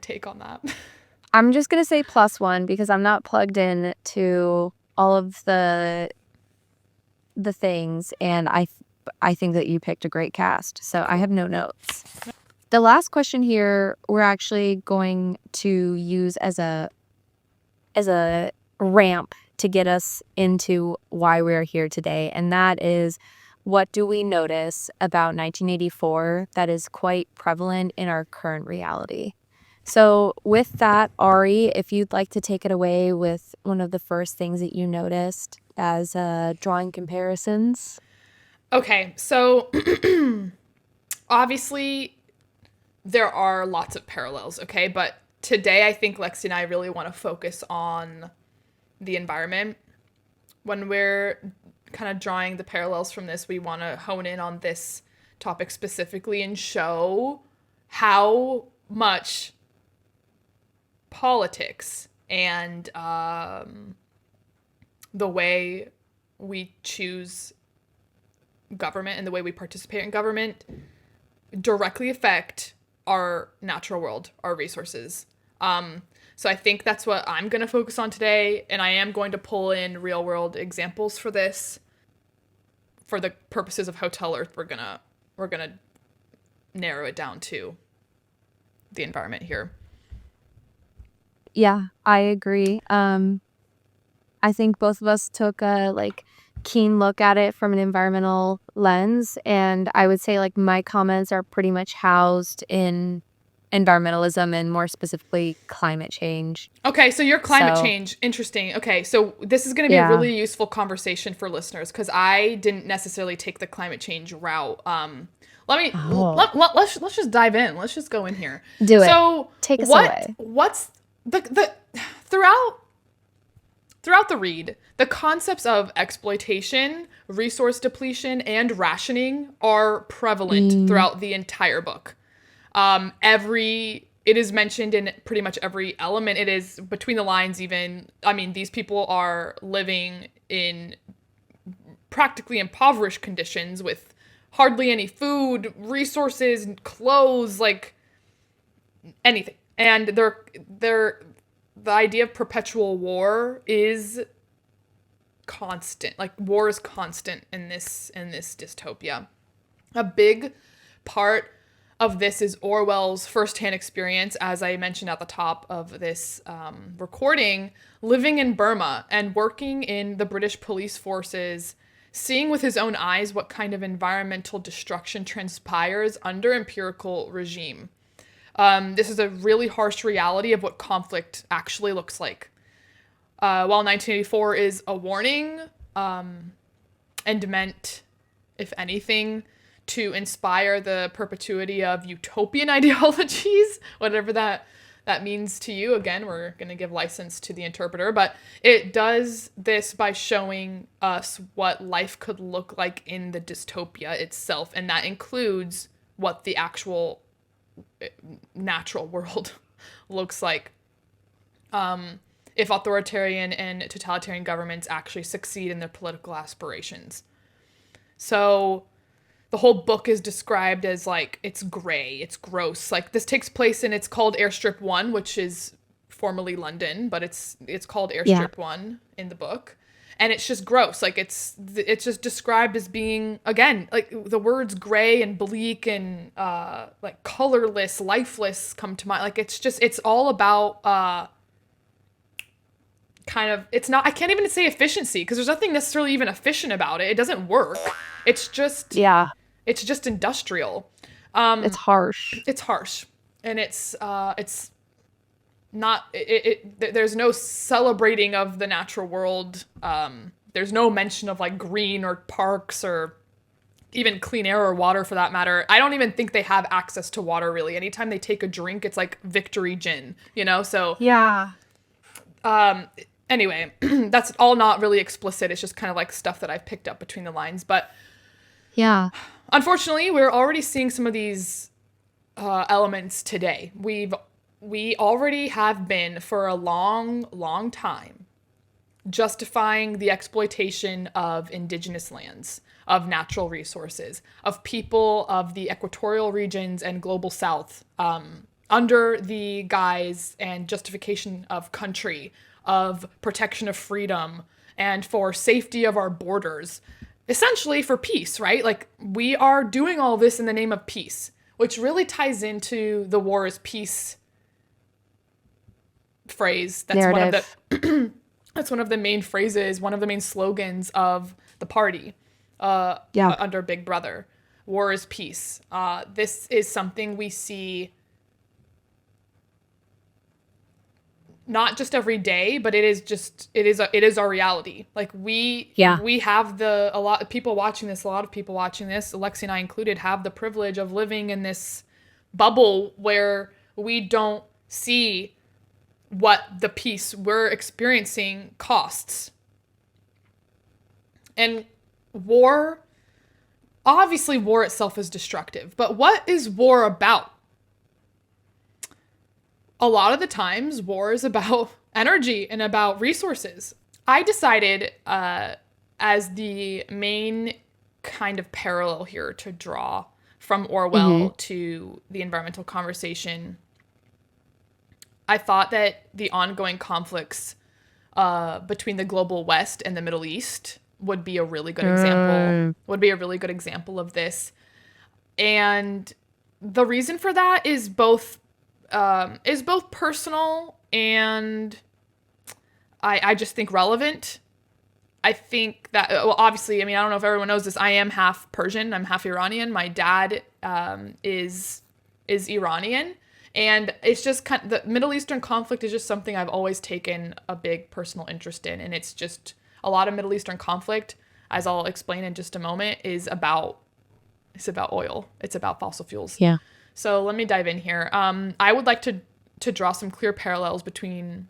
take on that. I'm just going to say +1 because I'm not plugged in to all of the things, and I think that you picked a great cast, so I have no notes. The last question here we're actually going to use as a ramp to get us into why we're here today, and that is, what do we notice about 1984 that is quite prevalent in our current reality? So with that, Ari, if you'd like to take it away with one of the first things that you noticed as drawing comparisons. Okay, so obviously there are lots of parallels, okay? But today I think Lexi and I really want to focus on the environment. When we're kind of drawing the parallels from this, we want to hone in on this topic specifically and show how much politics and the way we choose government and the way we participate in government directly affect our natural world, our resources. So I think that's what I'm going to focus on today, and I am going to pull in real world examples for this. For the purposes of Hotel Earth, we're gonna narrow it down to the environment here. Yeah, I agree. I think both of us took a keen look at it from an environmental lens, and I would say my comments are pretty much housed in environmentalism and more specifically climate change. Okay, so your climate change, interesting. Okay, so this is going to be a really useful conversation for listeners because I didn't necessarily take the climate change route. Let's just dive in. Let's just go in here. Do it. So take us away. What's the throughout the read, the concepts of exploitation, resource depletion, and rationing are prevalent throughout the entire book. It is mentioned in pretty much every element. It is between the lines even. I mean, these people are living in practically impoverished conditions with hardly any food, resources, clothes, anything. And the idea of perpetual war is constant. War is constant in this dystopia. A big part of this is Orwell's firsthand experience, as I mentioned at the top of this recording, living in Burma and working in the British police forces, seeing with his own eyes what kind of environmental destruction transpires under empirical regime. This is a really harsh reality of what conflict actually looks like. While 1984 is a warning and meant, if anything, to inspire the perpetuity of utopian ideologies, whatever that means to you. Again, we're going to give license to the interpreter, but it does this by showing us what life could look like in the dystopia itself, and that includes what the actual natural world looks like if authoritarian and totalitarian governments actually succeed in their political aspirations. So the whole book is described as it's gray, it's gross. This takes place it's called Airstrip 1, which is formerly London, but it's called Airstrip 1 in the book. And it's just gross. It's just described as being, again, the words gray and bleak and colorless, lifeless come to mind. It's all about I can't even say efficiency because there's nothing necessarily even efficient about it. It doesn't work. It's just industrial. It's harsh. It's harsh, and it's not. There's no celebrating of the natural world. There's no mention of green or parks or even clean air or water for that matter. I don't even think they have access to water really. Anytime they take a drink, it's Victory gin, So yeah. Anyway, that's all not really explicit. It's just kind of stuff that I've picked up between the lines. But yeah, unfortunately, we're already seeing some of these elements today. We already have been for a long, long time justifying the exploitation of indigenous lands, of natural resources, of people of the equatorial regions and global south, under the guise and justification of country, of protection of freedom, and for safety of our borders, essentially for peace, right? We are doing all this in the name of peace, which really ties into the war is peace phrase. That's narrative. that's one of the main phrases, one of the main slogans of the party. under Big Brother. War is peace. This is something we see not just every day, but it is our reality. Like we have a lot of people watching this, Alexi and I included, have the privilege of living in this bubble where we don't see what the peace we're experiencing costs. And obviously war itself is destructive, but what is war about? A lot of the times, war is about energy and about resources. I decided as the main kind of parallel here to draw from Orwell to the environmental conversation, I thought that the ongoing conflicts between the global West and the Middle East would be a really good example of this. And the reason for that is both personal and I just think relevant. I think that, well, obviously, I mean, I don't know if everyone knows this. I am half Persian. I'm half Iranian. My dad is Iranian. And it's just the Middle Eastern conflict is just something I've always taken a big personal interest in. And it's just a lot of Middle Eastern conflict, as I'll explain in just a moment, is about oil. It's about fossil fuels. Yeah. So let me dive in here. I would like to draw some clear parallels between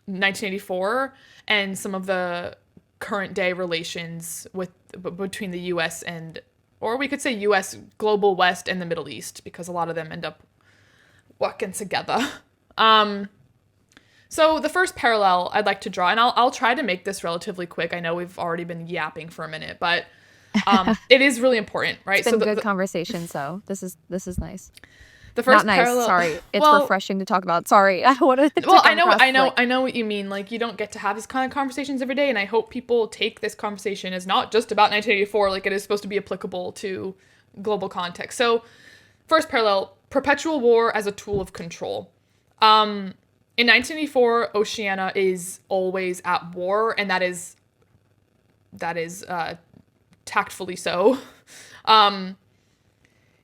1984 and some of the current day relations between the U.S. or we could say U.S. global West and the Middle East, because a lot of them end up working together. So the first parallel I'd like to draw, and I'll try to make this relatively quick. I know we've already been yapping for a minute, but it is really important, right? It's been good conversation, so this is nice. The first Not nice. parallel, sorry, it's refreshing to talk about. Sorry, I wanted to. Well, I know what you mean. Like, you don't get to have these kind of conversations every day, and I hope people take this conversation as not just about 1984. Like, it is supposed to be applicable to global context. So, first parallel: perpetual war as a tool of control. In 1984, Oceania is always at war, and that is tactfully so.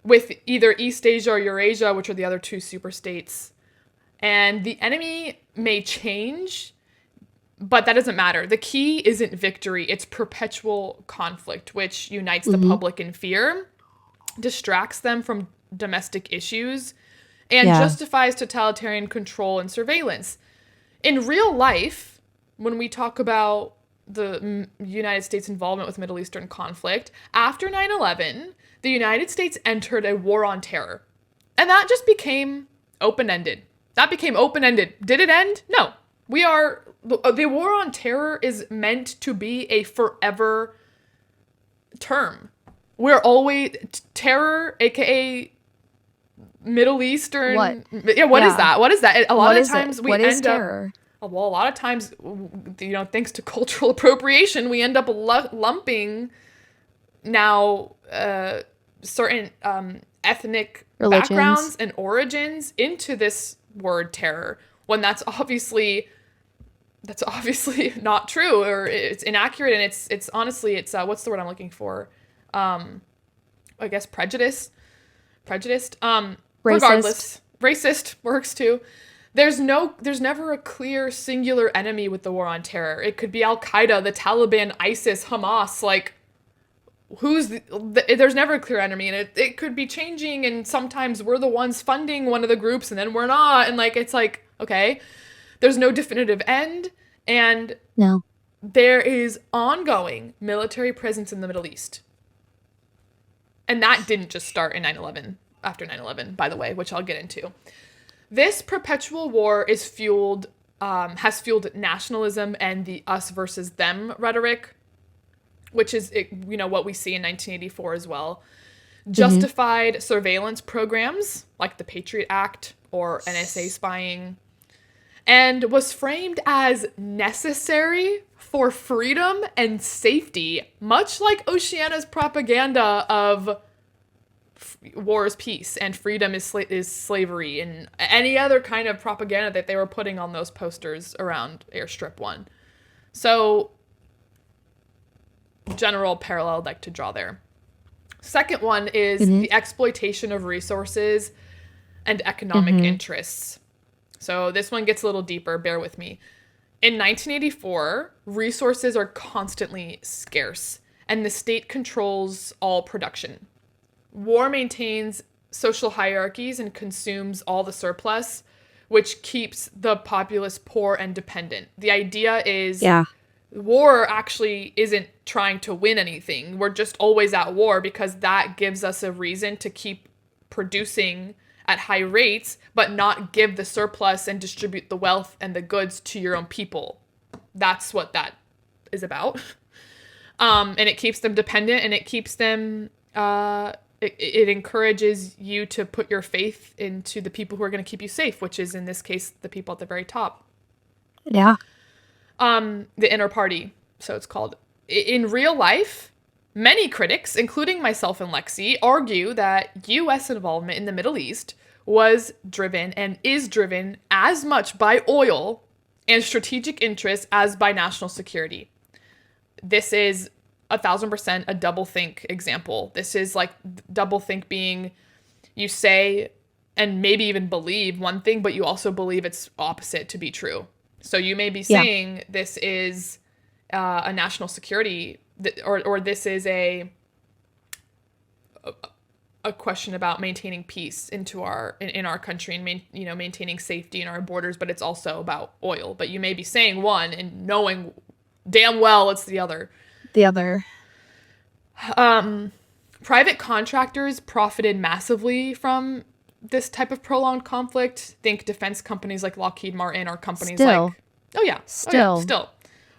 With either East Asia or Eurasia, which are the other two superstates. And the enemy may change, but that doesn't matter. The key isn't victory, it's perpetual conflict, which unites the public in fear, distracts them from domestic issues, and justifies totalitarian control and surveillance. In real life, when we talk about the United States involvement with Middle Eastern conflict, after 9/11, the United States entered a war on terror. And that just became open-ended. Did it end? No. The war on terror is meant to be a forever term. We're always, terror, aka Middle Eastern. What? Yeah, what is that? What is that? A lot of times we end up. Terror? Well, a lot of times, thanks to cultural appropriation, we end up lumping now certain ethnic backgrounds and origins into this word terror, when that's obviously not true, or it's inaccurate, and it's honestly, it's what's the word I'm looking for? I guess prejudiced. Regardless, racist works too. There's never a clear singular enemy with the war on terror. It could be Al-Qaeda, the Taliban, ISIS, Hamas, like, there's never a clear enemy, and it could be changing, and sometimes we're the ones funding one of the groups, and then we're not, and like, it's like, okay, there's no definitive end, and there is ongoing military presence in the Middle East. And that didn't just start in 9/11, after 9/11, by the way, which I'll get into. This perpetual war has fueled nationalism and the us versus them rhetoric, which is, what we see in 1984 as well. Justified surveillance programs like the Patriot Act or NSA spying, and was framed as necessary for freedom and safety, much like Oceania's propaganda of war is peace and freedom is slavery, and any other kind of propaganda that they were putting on those posters around Airstrip 1. So general parallel I'd like to draw there. Second one is the exploitation of resources and economic interests. So this one gets a little deeper, bear with me. In 1984, resources are constantly scarce, and the state controls all production. War maintains social hierarchies and consumes all the surplus, which keeps the populace poor and dependent. The idea is war actually isn't trying to win anything. We're just always at war because that gives us a reason to keep producing at high rates, but not give the surplus and distribute the wealth and the goods to your own people. That's what that is about. And it keeps them dependent, and it keeps them, it encourages you to put your faith into the people who are going to keep you safe, which is, in this case, the people at the very top. Yeah. The inner party, so it's called. In real life, many critics, including myself and Lexi, argue that U.S. involvement in the Middle East was driven and is driven as much by oil and strategic interests as by national security. This is 1,000% a doublethink example. This is like doublethink being you say and maybe even believe one thing, but you also believe its opposite to be true. So you may be saying this is a national security or this is a question about maintaining peace in our country and maintaining safety in our borders, but it's also about oil. But you may be saying one and knowing damn well it's the other. The other. Private contractors profited massively from this type of prolonged conflict. Think defense companies like Lockheed Martin or companies like... Still.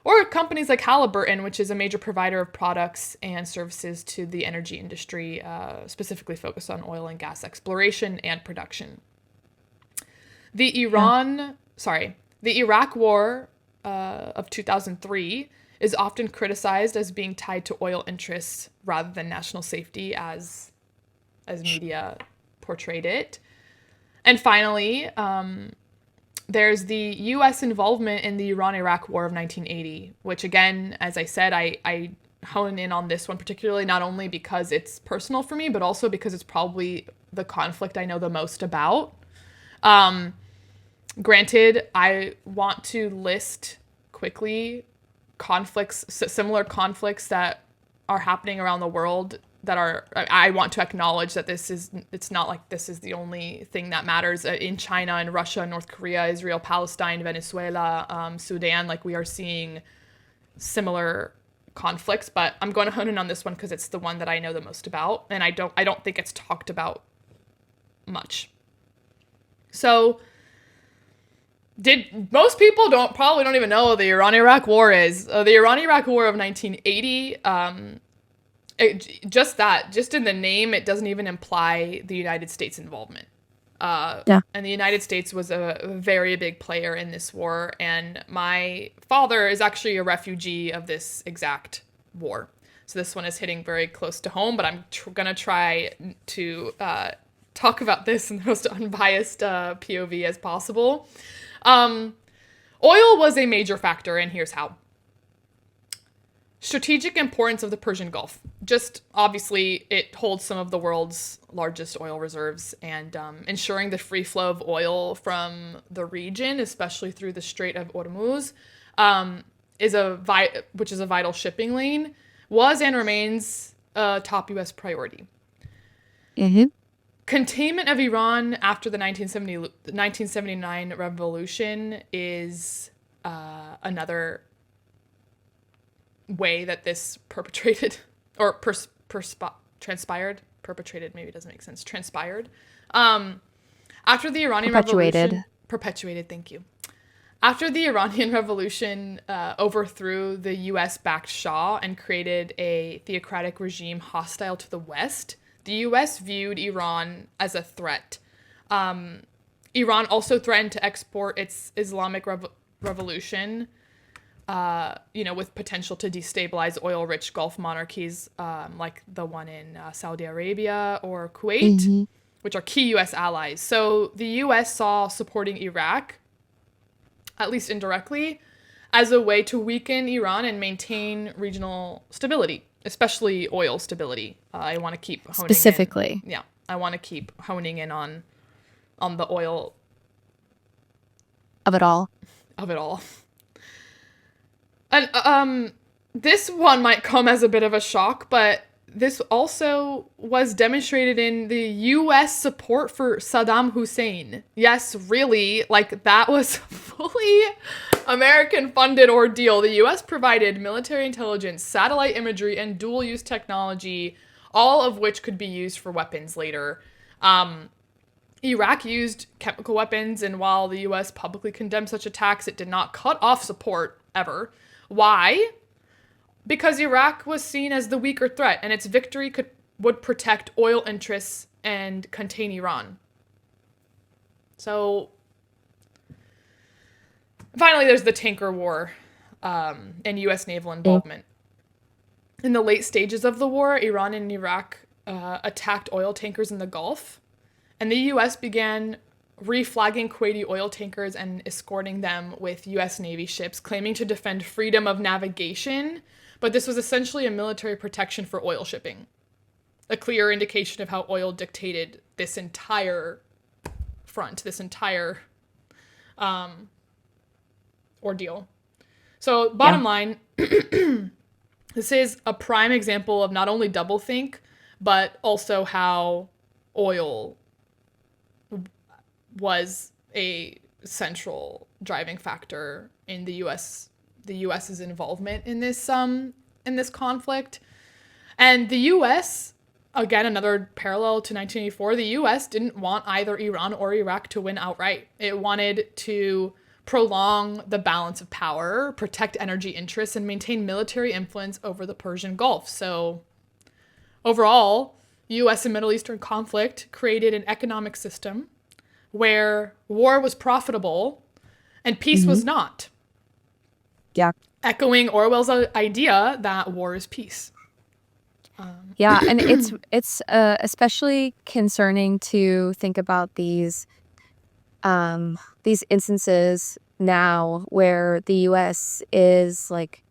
Or companies like Halliburton, which is a major provider of products and services to the energy industry, specifically focused on oil and gas exploration and production. The Iraq War of 2003 is often criticized as being tied to oil interests rather than national safety as media portrayed it. And finally, there's the U.S. involvement in the Iran-Iraq War of 1980, which again, as I said, I hone in on this one particularly, not only because it's personal for me, but also because it's probably the conflict I know the most about. Granted, I want to list quickly similar conflicts that are happening around the world I want to acknowledge that it's not like this is the only thing that matters. In China and Russia, North Korea, Israel, Palestine, Venezuela, Sudan, like we are seeing similar conflicts, but I'm going to hone in on this one because it's the one that I know the most about, and I don't think it's talked about much. So most people probably don't even know what the Iran-Iraq War is. The Iran-Iraq War of 1980, just in the name, it doesn't even imply the United States involvement. And the United States was a very big player in this war, and my father is actually a refugee of this exact war. So this one is hitting very close to home, but I'm going to try to talk about this in the most unbiased POV as possible. Oil was a major factor, and here's how. Strategic importance of the Persian Gulf. Just obviously, it holds some of the world's largest oil reserves, and ensuring the free flow of oil from the region, especially through the Strait of Hormuz, which is a vital shipping lane, was and remains a top U.S. priority. Mm-hmm. Containment of Iran after the 1979 revolution is another way that this perpetrated or transpired. Perpetrated maybe doesn't make sense. Transpired. After the Iranian Revolution. Perpetuated, thank you. After the Iranian Revolution overthrew the U.S.-backed Shah and created a theocratic regime hostile to the West, the U.S. viewed Iran as a threat. Iran also threatened to export its Islamic revolution, with potential to destabilize oil-rich Gulf monarchies like the one in Saudi Arabia or Kuwait, which are key U.S. allies. So the U.S. saw supporting Iraq, at least indirectly, as a way to weaken Iran and maintain regional stability, especially oil stability. I want to keep honing specifically. in. Yeah, I want to keep honing in on the oil of it all. Of it all. And this one might come as a bit of a shock, but this also was demonstrated in the U.S. support for Saddam Hussein. Yes, really, like that was fully American-funded ordeal. The U.S. provided military intelligence, satellite imagery, and dual-use technology, all of which could be used for weapons later. Iraq used chemical weapons, and while the U.S. publicly condemned such attacks, it did not cut off support ever. Why? Because Iraq was seen as the weaker threat, and its victory would protect oil interests and contain Iran. So, finally, there's the tanker war and U.S. naval involvement. In the late stages of the war, Iran and Iraq attacked oil tankers in the Gulf, and the U.S. began reflagging Kuwaiti oil tankers and escorting them with U.S. Navy ships, claiming to defend freedom of navigation. But this was essentially a military protection for oil shipping. A clear indication of how oil dictated this entire front, this entire ordeal. So bottom line, this is a prime example of not only doublethink, but also how oil was a central driving factor in the US's involvement in this conflict. And the US, again, another parallel to 1984, the US didn't want either Iran or Iraq to win outright. It wanted to prolong the balance of power, protect energy interests, and maintain military influence over the Persian Gulf. So overall, US and Middle Eastern conflict created an economic system where war was profitable and peace was not. Yeah. Echoing Orwell's idea that war is peace. Yeah, and it's especially concerning to think about these instances now where the U.S. is like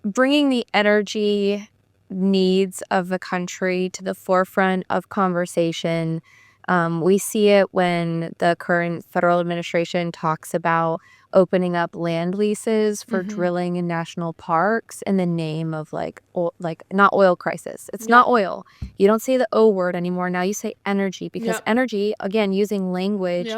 bringing the energy needs of a country to the forefront of conversation. We see it when the current federal administration talks about opening up land leases for drilling in national parks in the name of like not oil crisis. It's not oil. You don't say the O word anymore. Now you say energy, because energy, again, using language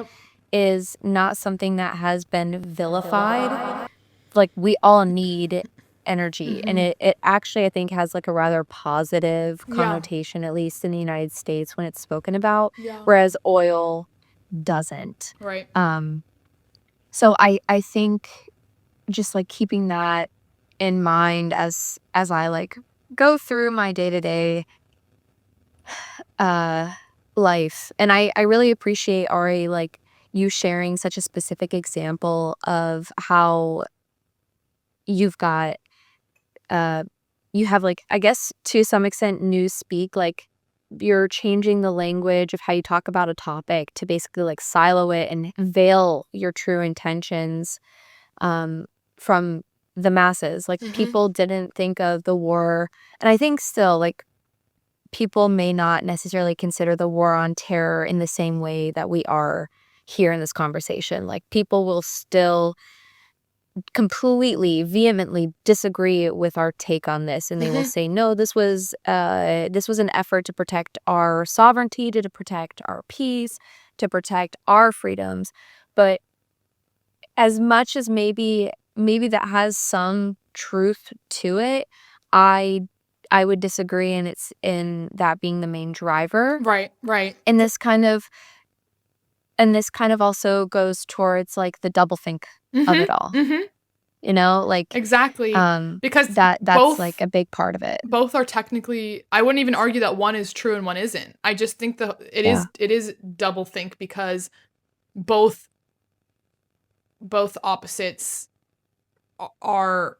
is not something that has been vilified. Like, we all need energy, and it actually, I think, has like a rather positive connotation, at least in the United States, when it's spoken about, whereas oil doesn't. Right. So I think just like keeping that in mind as I like go through my day-to-day life. And I really appreciate, Ari, like you sharing such a specific example of how you've got you have, like, I guess to some extent, newspeak, like you're changing the language of how you talk about a topic to basically like silo it and veil your true intentions from the masses. Like, people didn't think of the war, and I think still, like, people may not necessarily consider the war on terror in the same way that we are here in this conversation. Like, people will still completely vehemently disagree with our take on this, and they will say, no, this was an effort to protect our sovereignty, to protect our peace, to protect our freedoms. But as much as maybe that has some truth to it, I would disagree, and it's in that being the main driver. Right. And this kind of also goes towards like the doublethink of it all. You know, like, exactly, because that's both, like a big part of it. Both are technically, I wouldn't even argue that one is true and one isn't. I just think that it is doublethink, because both opposites are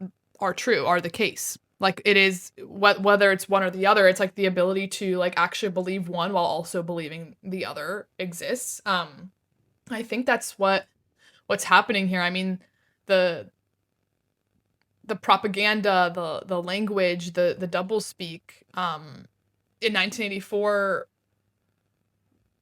true, are the case. Like, it is, whether it's one or the other, it's like the ability to like actually believe one while also believing the other exists. I think that's what's happening here. I mean, the the propaganda, the language, the doublespeak. In 1984,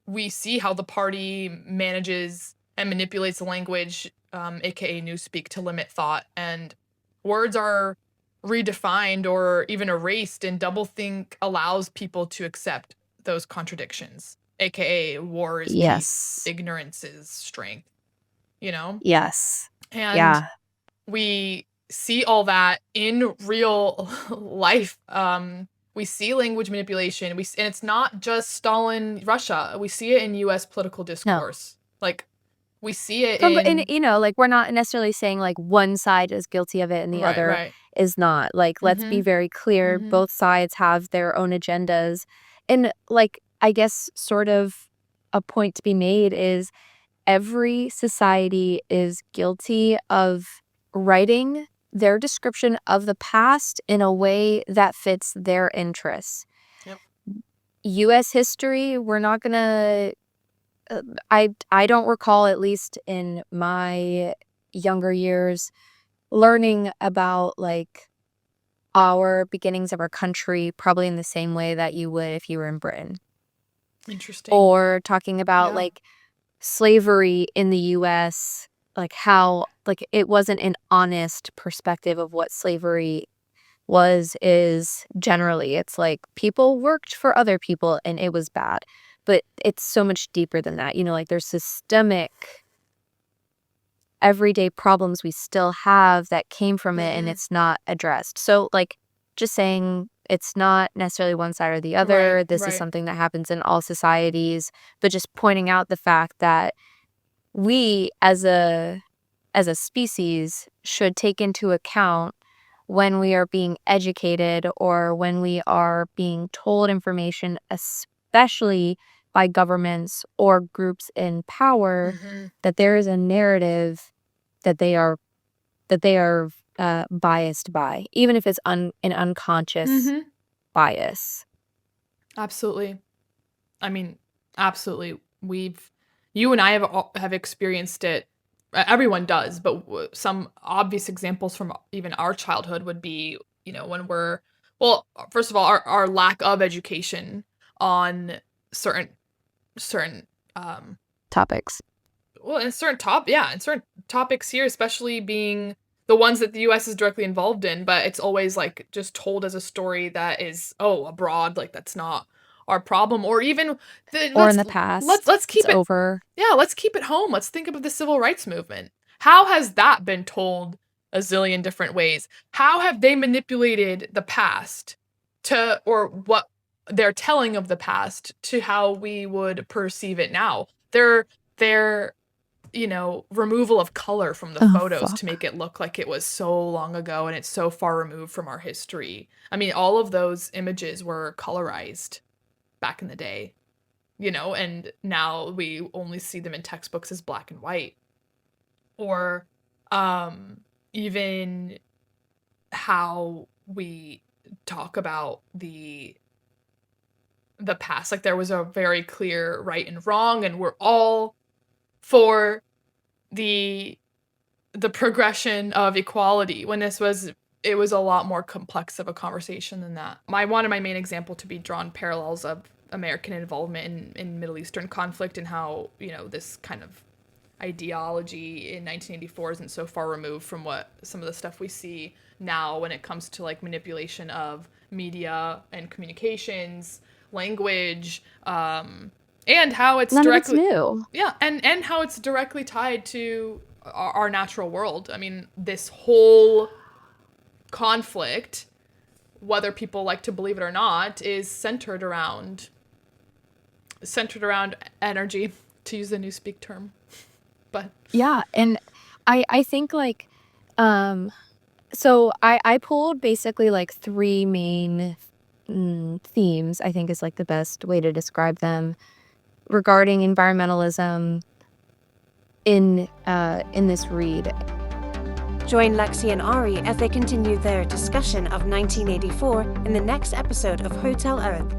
we see how the party manages and manipulates the language, aka newspeak, to limit thought, and words are redefined or even erased, and doublethink allows people to accept those contradictions, aka war is peace, Yes. ignorance is strength, you know? Yes. And Yeah. we see all that in real life. We see language manipulation. And it's not just Stalin, Russia. We see it in U.S. political No. discourse. Like, we see it And, in you know, like, we're not necessarily saying, like, one side is guilty of it and the other right. is not. Like, let's be very clear. Both sides have their own agendas. And, like, I guess sort of a point to be made is every society is guilty of writing their description of the past in a way that fits their interests. Yep. U.S. history, we're not going to... I don't recall, at least in my younger years, learning about, like, our beginnings of our country probably in the same way that you would if you were in Britain. Interesting. Or talking about, Yeah. like, slavery in the U.S., like, how, like, it wasn't an honest perspective of what slavery is generally. It's like people worked for other people and it was bad. But it's so much deeper than that. You know, like, there's systemic everyday problems we still have that came from it, and it's not addressed. So, like, just saying it's not necessarily one side or the other. Right, This is right. something that happens in all societies, but just pointing out the fact that we as a species should take into account when we are being educated or when we are being told information, especially by governments or groups in power, that there is a narrative that they are biased by, even if it's an unconscious bias. Absolutely. I mean, absolutely. You and I have experienced it. Everyone does, but some obvious examples from even our childhood would be, you know, when first of all, our lack of education on certain Topics. well, in certain topics here, especially being the ones that the U.S. is directly involved in, but it's always, like, just told as a story that is, abroad, like, that's not our problem, or even Or in the past. Let's keep it's it over. Yeah, let's keep it home. Let's think of the civil rights movement. How has that been told a zillion different ways? How have they manipulated the past or what they're telling of the past to how we would perceive it now? Their removal of color from the photos to make it look like it was so long ago and it's so far removed from our history. I mean, all of those images were colorized back in the day, and now we only see them in textbooks as black and white. Or even how we talk about the past, like there was a very clear right and wrong, and we're all for the progression of equality, when it was a lot more complex of a conversation than that. One of my main example to be drawn parallels of American involvement in Middle Eastern conflict, and how, this kind of ideology in 1984 isn't so far removed from what some of the stuff we see now when it comes to, like, manipulation of media and communications, language, and how it's directly new. Yeah, and how it's directly tied to our natural world. I mean, this whole conflict, whether people like to believe it or not, is centered around energy, to use the newspeak term. But yeah, and I think, like, so I pulled basically, like, 3 main themes, I think is, like, the best way to describe them, regarding environmentalism in this read. Join Lexi and Ari as they continue their discussion of 1984 in the next episode of Hotel Earth.